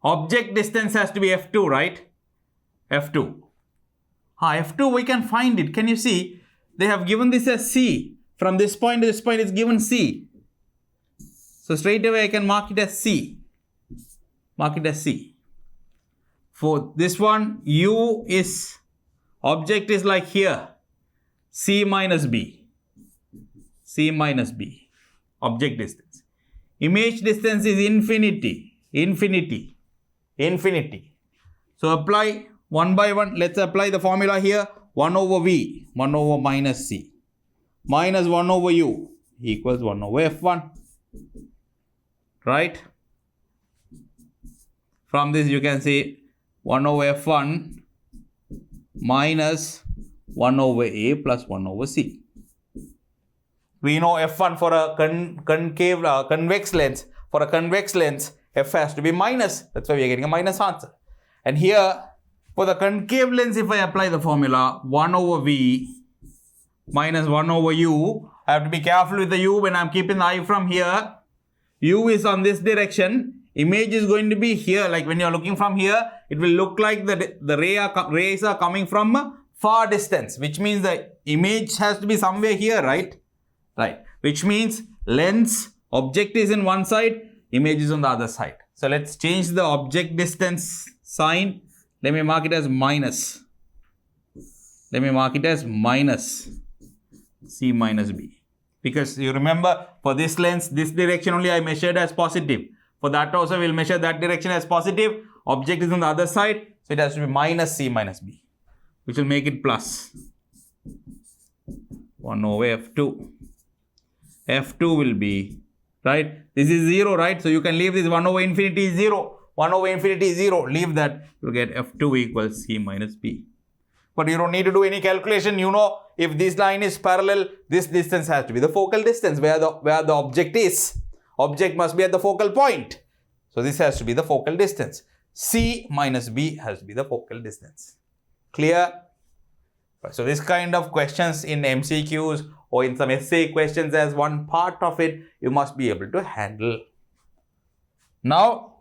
Object distance has to be f2, right? f2. f2 we can find it. Can you see? They have given this as c. From this point to this point is given c. So straight away I can mark it as c. Mark it as c. For this one, u is, object is like here. C minus b. C minus b. Object distance. Image distance is infinity. Infinity. So apply 1 by 1. Let's apply the formula here. 1 over V, 1 over minus C, minus 1 over U equals 1 over F1, right? From this you can say 1 over F1 minus 1 over A plus 1 over C. We know F1 for a convex lens. For a convex lens, F has to be minus. That's why we are getting a minus answer. And here, for the concave lens, if I apply the formula 1 over V minus 1 over U, I have to be careful with the U when I am keeping the eye from here. U is on this direction. Image is going to be here. Like when you are looking from here, it will look like the rays are coming from a far distance, which means the image has to be somewhere here, right? Right. Which means lens, object is in one side, image is on the other side. So let's change the object distance sign. Let me mark it as minus. Let me mark it as minus C minus B. Because you remember, for this lens, this direction only I measured as positive. For that also, we'll measure that direction as positive. Object is on the other side. So it has to be minus C minus B, which will make it plus 1 over F2. F2 will be, right? This is 0, right? So you can leave this 1 over infinity is 0. 1 over infinity is 0. Leave that. You'll get F2 equals C minus B. But you don't need to do any calculation. You know, if this line is parallel, this distance has to be the focal distance where the object is. Object must be at the focal point. So this has to be the focal distance. C minus B has to be the focal distance. Clear? So this kind of questions in MCQs or in some essay questions as one part of it, you must be able to handle. Now,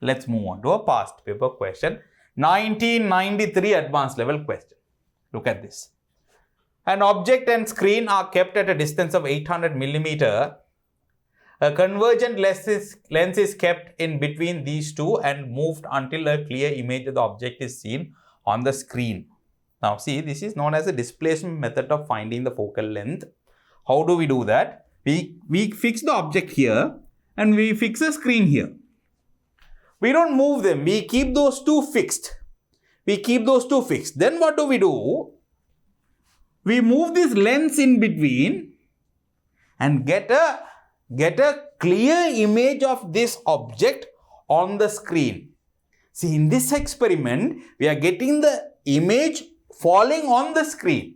let's move on to a past paper question. 1993 advanced level question. Look at this. An object and screen are kept at a distance of 800 millimeter. A convergent lens is kept in between these two and moved until a clear image of the object is seen on the screen. Now see, this is known as a displacement method of finding the focal length. How do we do that? We fix the object here and we fix a screen here. We don't move them. We keep those two fixed. Then what do? We move this lens in between and get a clear image of this object on the screen. See, in this experiment, we are getting the image falling on the screen.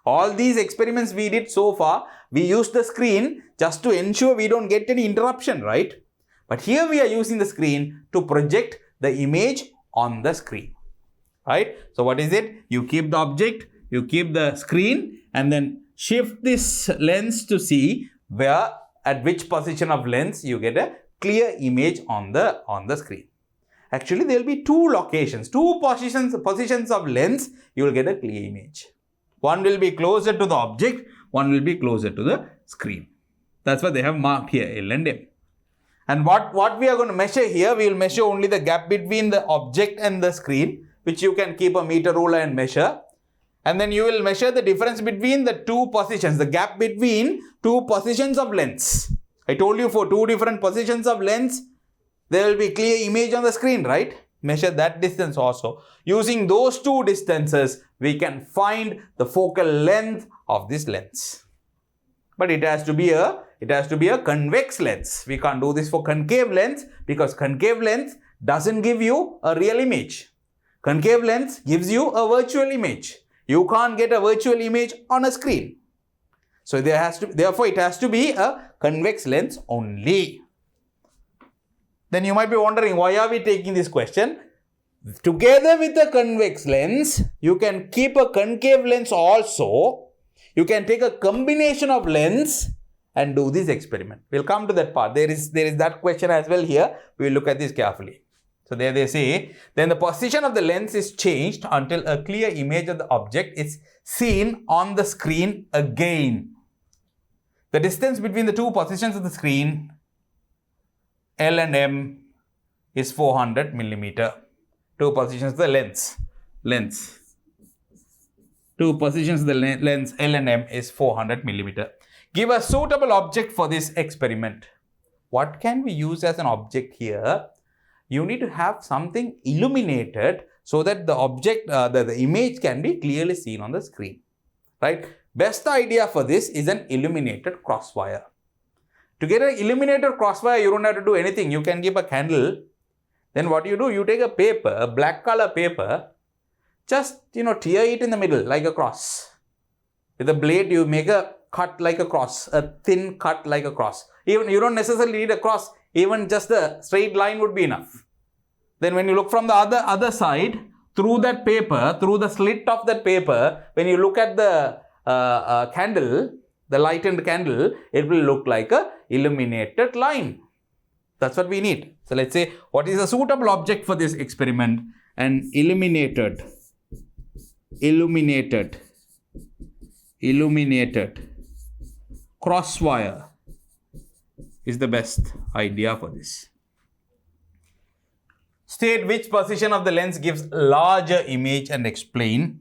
All these experiments we did so far, we used the screen just to ensure we don't get any interruption, right? But here we are using the screen to project the image on the screen, right? So what is it? You keep the object, you keep the screen, and then shift this lens to see at which position of lens you get a clear image on the screen. Actually, there will be two locations, two positions of lens, you will get a clear image. One will be closer to the object, one will be closer to the screen. That's what they have marked here, L and M. And what we are going to measure here, we will measure only the gap between the object and the screen, which you can keep a meter ruler and measure. And then you will measure the difference between the two positions, the gap between two positions of lens. I told you for two different positions of lens, there will be clear image on the screen, right? Measure that distance also. Using those two distances, we can find the focal length of this lens. But it has to be a convex lens. We can't do this for concave lens because concave lens doesn't give you a real image. Concave lens gives you a virtual image. You can't get a virtual image on a screen. So therefore it has to be a convex lens only. Then you might be wondering, why are we taking this question? Together with the convex lens, you can keep a concave lens also. You can take a combination of lens and do this experiment. We'll come to that part. There is that question as well here. We will look at this carefully. So there they say, then the position of the lens is changed until a clear image of the object is seen on the screen again. The distance between the two positions of the screen, L and M, is 400 millimeter. Two positions of the lens. Two positions of the lens, L and M, is 400 millimeter. Give a suitable object for this experiment. What can we use as an object here? You need to have something illuminated so that the object, the image can be clearly seen on the screen, right? Best idea for this is an illuminated crosswire. To get an illuminated crosswire, you don't have to do anything. You can give a candle. Then what you do, you take a paper, a black color paper, just, tear it in the middle like a cross. With a blade, you make a cut like a cross, a thin cut like a cross. Even you don't necessarily need a cross, even just a straight line would be enough. Then when you look from the other side, through that paper, through the slit of that paper, when you look at the candle, the lightened candle, it will look like a illuminated line. That's what we need. So let's say, what is a suitable object for this experiment? An illuminated crosswire is the best idea for this. State which position of the lens gives larger image and explain.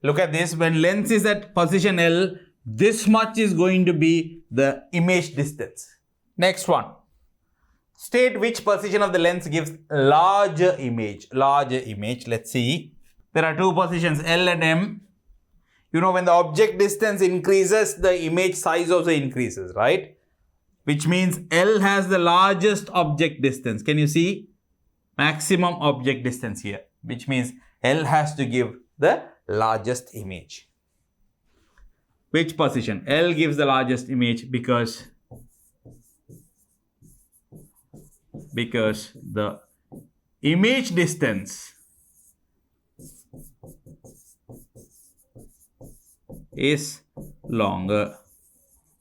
Look at this. When lens is at position L, this much is going to be the image distance. Next one. State which position of the lens gives larger image. Let's see. There are two positions, L and M. When the object distance increases, the image size also increases, right? Which means L has the largest object distance. Can you see? Maximum object distance here. Which means L has to give the largest image. Which position? L gives the largest image because the image distance is longer.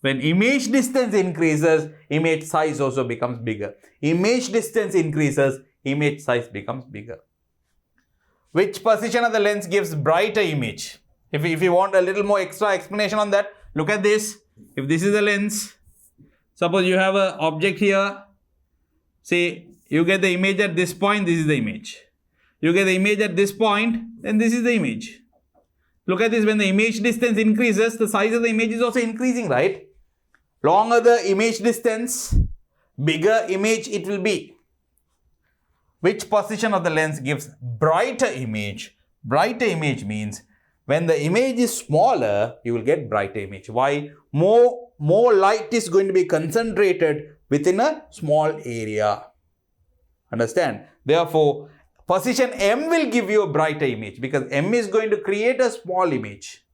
When image distance increases, image size also becomes bigger. Image distance increases, image size becomes bigger. Which position of the lens gives brighter image? If you want a little more extra explanation on that, look at this. If this is a lens, suppose you have an object here. Say, you get the image at this point, this is the image. You get the image at this point, then this is the image. Look at this, when the image distance increases, the size of the image is also increasing, right? Longer the image distance, bigger image it will be. Which position of the lens gives brighter image? Brighter image means when the image is smaller, you will get brighter image. Why? More light is going to be concentrated within a small area. Understand? Therefore, position M will give you a brighter image because M is going to create a small image.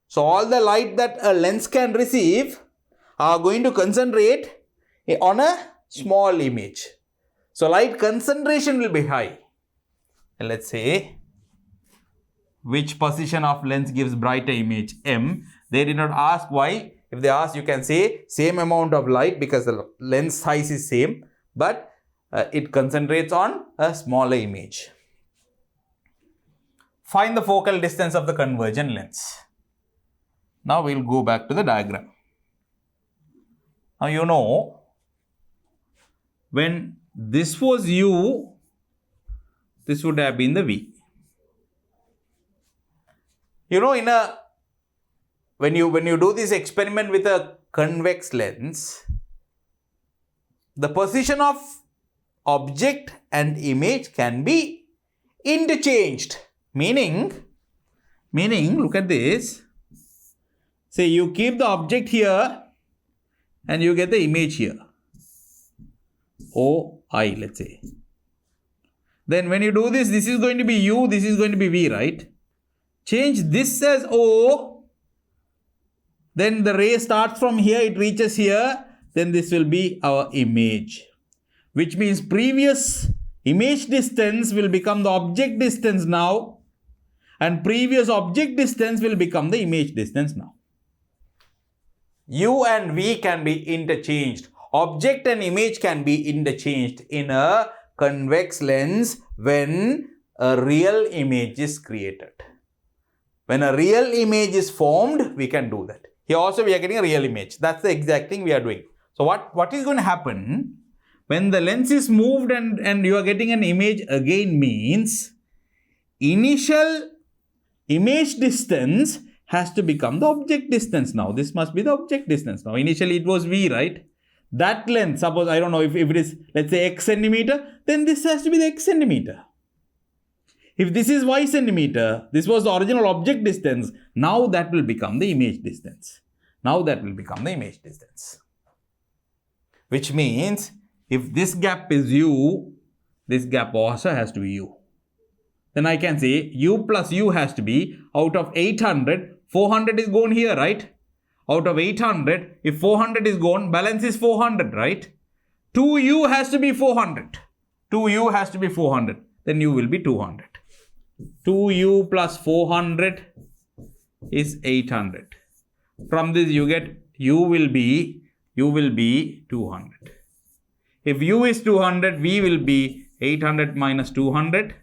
So, all the light that a lens can receive are going to concentrate on a small image. So, light concentration will be high. And let's say, which position of lens gives brighter image? M. They did not ask why. If they ask, you can say same amount of light because the lens size is same, but it concentrates on a smaller image. Find the focal distance of the convergent lens. Now we'll go back to the diagram. Now when this was U, this would have been the V. When you do this experiment with a convex lens, the position of object and image can be interchanged. Meaning, look at this. Say you keep the object here and you get the image here. OI, let's say. Then when you do this, this is going to be U, this is going to be V, right? Change this as O. Then the ray starts from here, it reaches here. Then this will be our image. Which means previous image distance will become the object distance now. And previous object distance will become the image distance now. U and V can be interchanged. Object and image can be interchanged in a convex lens when a real image is created. When a real image is formed, we can do that. Here also we are getting a real image. That's the exact thing we are doing. So what is going to happen when the lens is moved and you are getting an image again means initial image distance has to become the object distance now. This must be the object distance now. Initially it was V, right? That length, suppose I don't know if it is, let's say X centimeter, then this has to be the X centimeter. If this is y centimeter, this was the original object distance, now that will become the image distance. Now that will become the image distance. Which means, if this gap is u, this gap also has to be u. Then I can say u plus u has to be, out of 800, 400 is gone here, right? Out of 800, if 400 is gone, balance is 400, right? 2u has to be 400. 2u has to be 400. Then u will be 200. 2u plus 400 is 800. From this you get u will be 200. If u is 200, v will be 800 minus 200,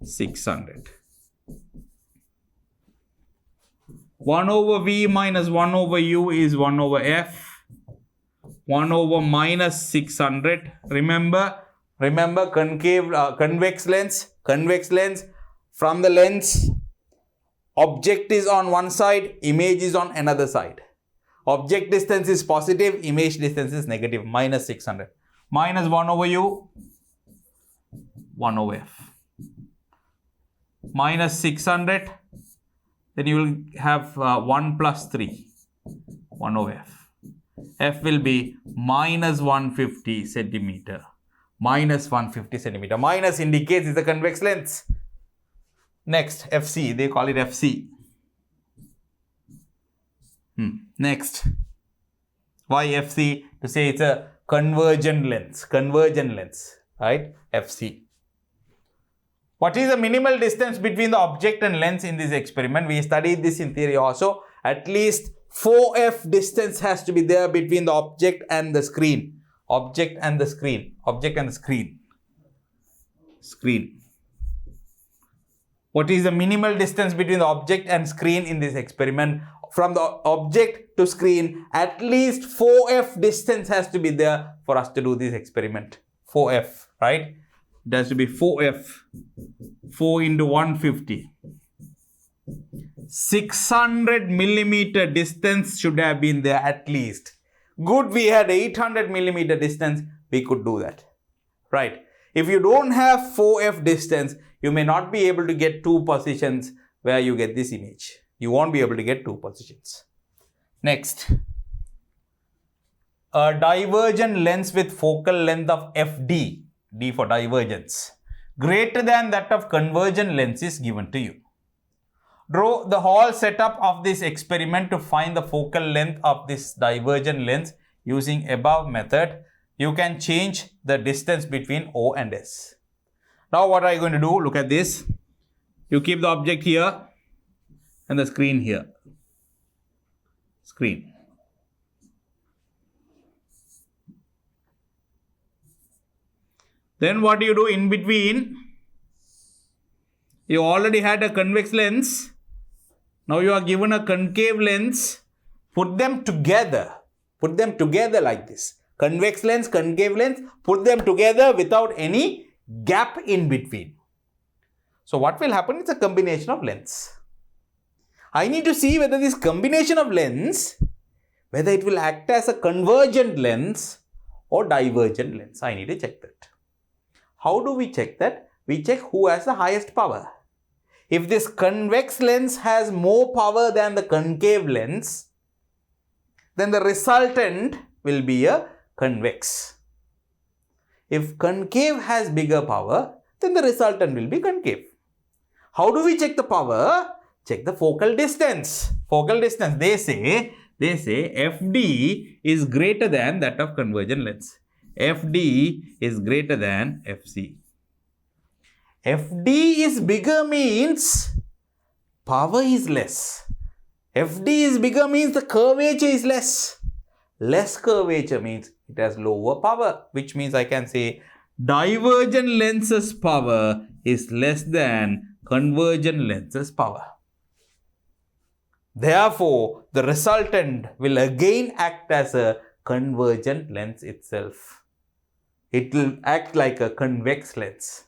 600. 1 over v minus 1 over u is 1 over f. 1 over minus 600. Remember concave, convex lens. From the lens, object is on one side, image is on another side. Object distance is positive, image distance is negative, minus 600. Minus 1 over u, 1 over f. Minus 600, then you will have 1 plus 3, 1 over f. F will be minus 150 centimeter. Minus 150 centimeter. Minus indicates it's a convex lens. Next, FC. They call it FC. Next. Why FC? To say it's a convergent lens. Convergent lens. Right? FC. What is the minimal distance between the object and lens in this experiment? We studied this in theory also. At least 4f distance has to be there between the object and the screen. Object and the screen. Object and the screen. Screen. What is the minimal distance between the object and screen in this experiment? From the object to screen, at least 4f distance has to be there for us to do this experiment. 4f, right? It has to be 4f. 4 into 150. 600 millimeter distance should have been there at least. Good, we had 800 millimeter distance, we could do that. Right? If you don't have 4f distance, you may not be able to get two positions where you get this image. You won't be able to get two positions. Next. A divergent lens with focal length of fd, d for divergence, greater than that of convergent lens is given to you. Draw the whole setup of this experiment to find the focal length of this divergent lens using above method. You can change the distance between O and S. Now what are you going to do? Look at this. You keep the object here and the screen here. Screen. Then what do you do in between? You already had a convex lens. Now you are given a concave lens. Put them together. Put them together like this. Convex lens, concave lens. Put them together without any gap in between. So what will happen? It's a combination of lens. I need to see whether this combination of lens, whether it will act as a convergent lens or divergent lens. I need to check that. How do we check that? We check who has the highest power. If this convex lens has more power than the concave lens, then the resultant will be a convex. If concave has bigger power, then the resultant will be concave. How do we check the power? Check the focal distance. Focal distance, they say FD is greater than that of convergent lens. FD is greater than FC. FD is bigger means power is less. FD is bigger means the curvature is less. Less curvature means it has lower power, which means I can say divergent lens's power is less than convergent lens's power. Therefore, the resultant will again act as a convergent lens itself. It will act like a convex lens.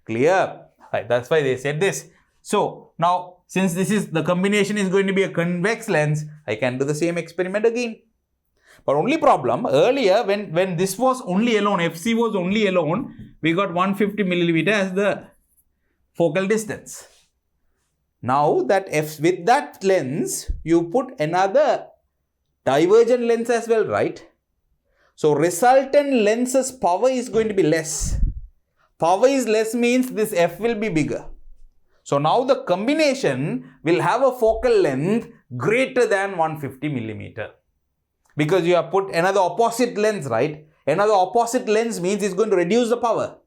Clear? Right, that's why they said this. So, now since this is the combination is going to be a convex lens, I can do the same experiment again. But only problem, earlier when this was only alone, FC was only alone, we got 150 millimeter as the focal distance. Now that with that lens, you put another divergent lens as well, right? So resultant lens's power is going to be less. Power is less means this f will be bigger. So now the combination will have a focal length greater than 150 millimeter. Because you have put another opposite lens, right? Another opposite lens means it's going to reduce the power.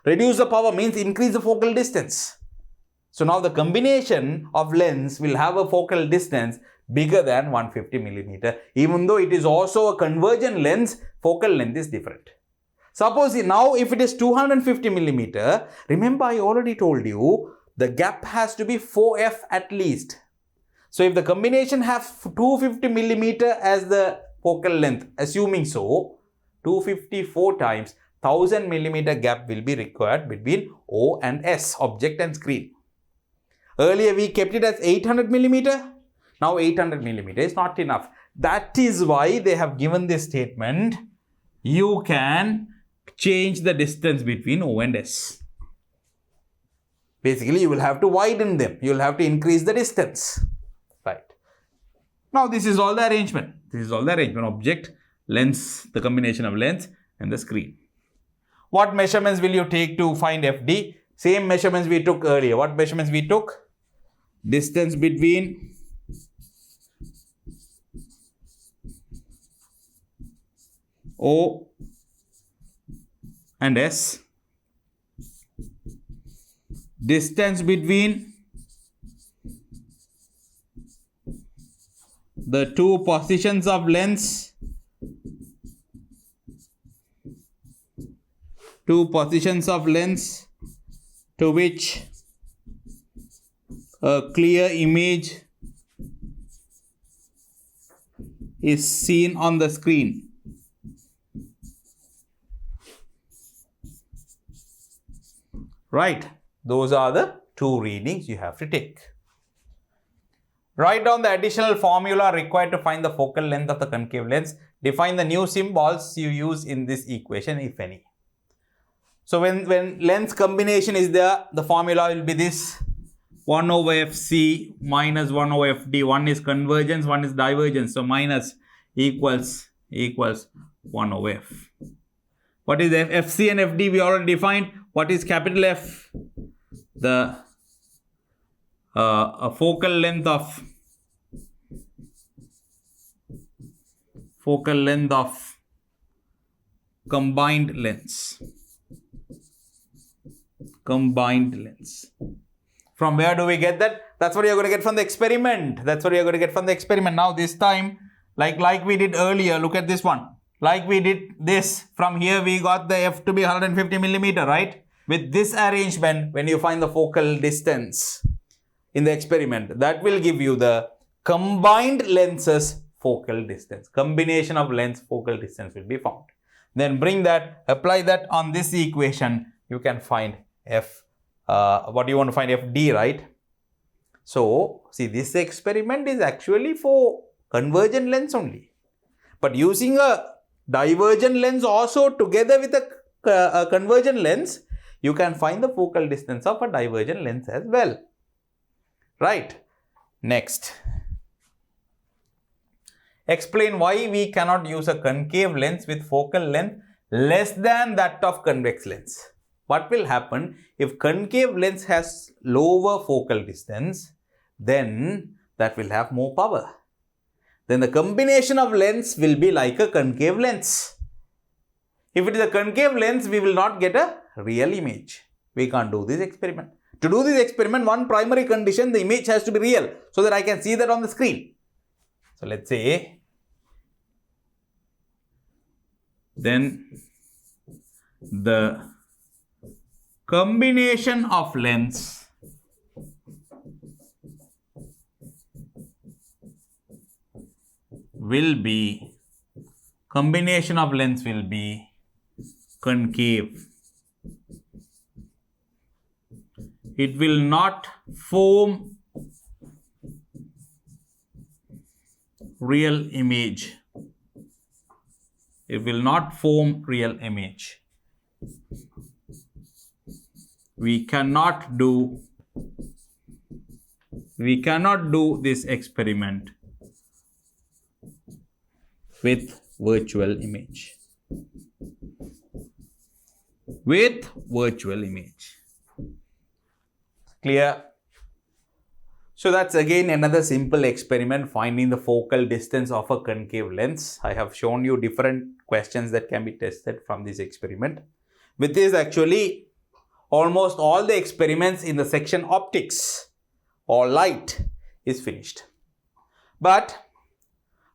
Reduce the power means increase the focal distance. So now the combination of lens will have a focal distance bigger than 150 millimeter. Even though it is also a convergent lens, focal length is different. Suppose now if it is 250 millimeter, remember I already told you the gap has to be 4f at least. So if the combination has 250 millimeter as the focal length, assuming so, 254 times 1000 millimeter gap will be required between O and S, object and screen. Earlier we kept it as 800 millimeter. Now 800 millimeter is not enough. That is why they have given this statement. You can change the distance between O and S. Basically, you will have to widen them. You will have to increase the distance. Right. Now this is all the arrangement. This is all the arrangement. Object, lens, the combination of lens and the screen. What measurements will you take to find FD? Same measurements we took earlier. What measurements we took? Distance between O and S. Distance between the two positions of lens. Two positions of lens to which a clear image is seen on the screen. Right. Those are the two readings you have to take. Write down the additional formula required to find the focal length of the concave lens. Define the new symbols you use in this equation, if any. So when lens combination is there, the formula will be this: 1 over FC minus 1 over FD. One is convergence, one is divergence. So minus equals 1 over F. What is FC and FD? We already defined. What is capital F? The focal length of combined lens. Combined lens. From where do we get that? That's what you're going to get from the experiment. That's what you're going to get from the experiment. Now this time, like we did earlier, look at this one. Like we did this, from here we got the F to be 150 millimeter, right? With this arrangement, when you find the focal distance in the experiment, that will give you the combined lenses focal distance. Combination of lens focal distance will be found. Then bring that, apply that on this equation, you can find F. What do you want to find? FD, right? So, see, this experiment is actually for convergent lens only. But using a divergent lens also together with a convergent lens, you can find the focal distance of a divergent lens as well. Right. Next. Explain why we cannot use a concave lens with focal length less than that of convex lens. What will happen if concave lens has lower focal distance? Then that will have more power. Then the combination of lens will be like a concave lens. If it is a concave lens, we will not get a real image. We can't do this experiment. To do this experiment, one primary condition, the image has to be real so that I can see that on the screen. So let's say, then the combination of lens will be concave. It will not form real image. It will not form real image. we cannot do this experiment with virtual image. Clear? So that's again another simple experiment, finding the focal distance of a concave lens. I have shown you different questions that can be tested from this experiment. With this, actually almost all the experiments in the section optics or light is finished. But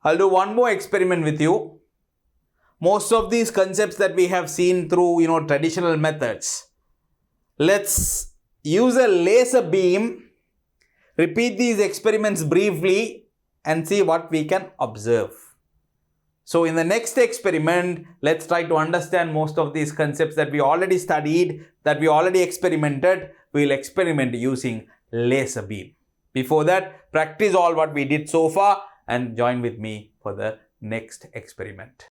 I'll do one more experiment with you. Most of these concepts that we have seen through traditional methods, let's use a laser beam. Repeat these experiments briefly and see what we can observe. So in the next experiment, let's try to understand most of these concepts that we already studied, that we already experimented. We'll experiment using laser beam. Before that, practice all what we did so far and join with me for the next experiment.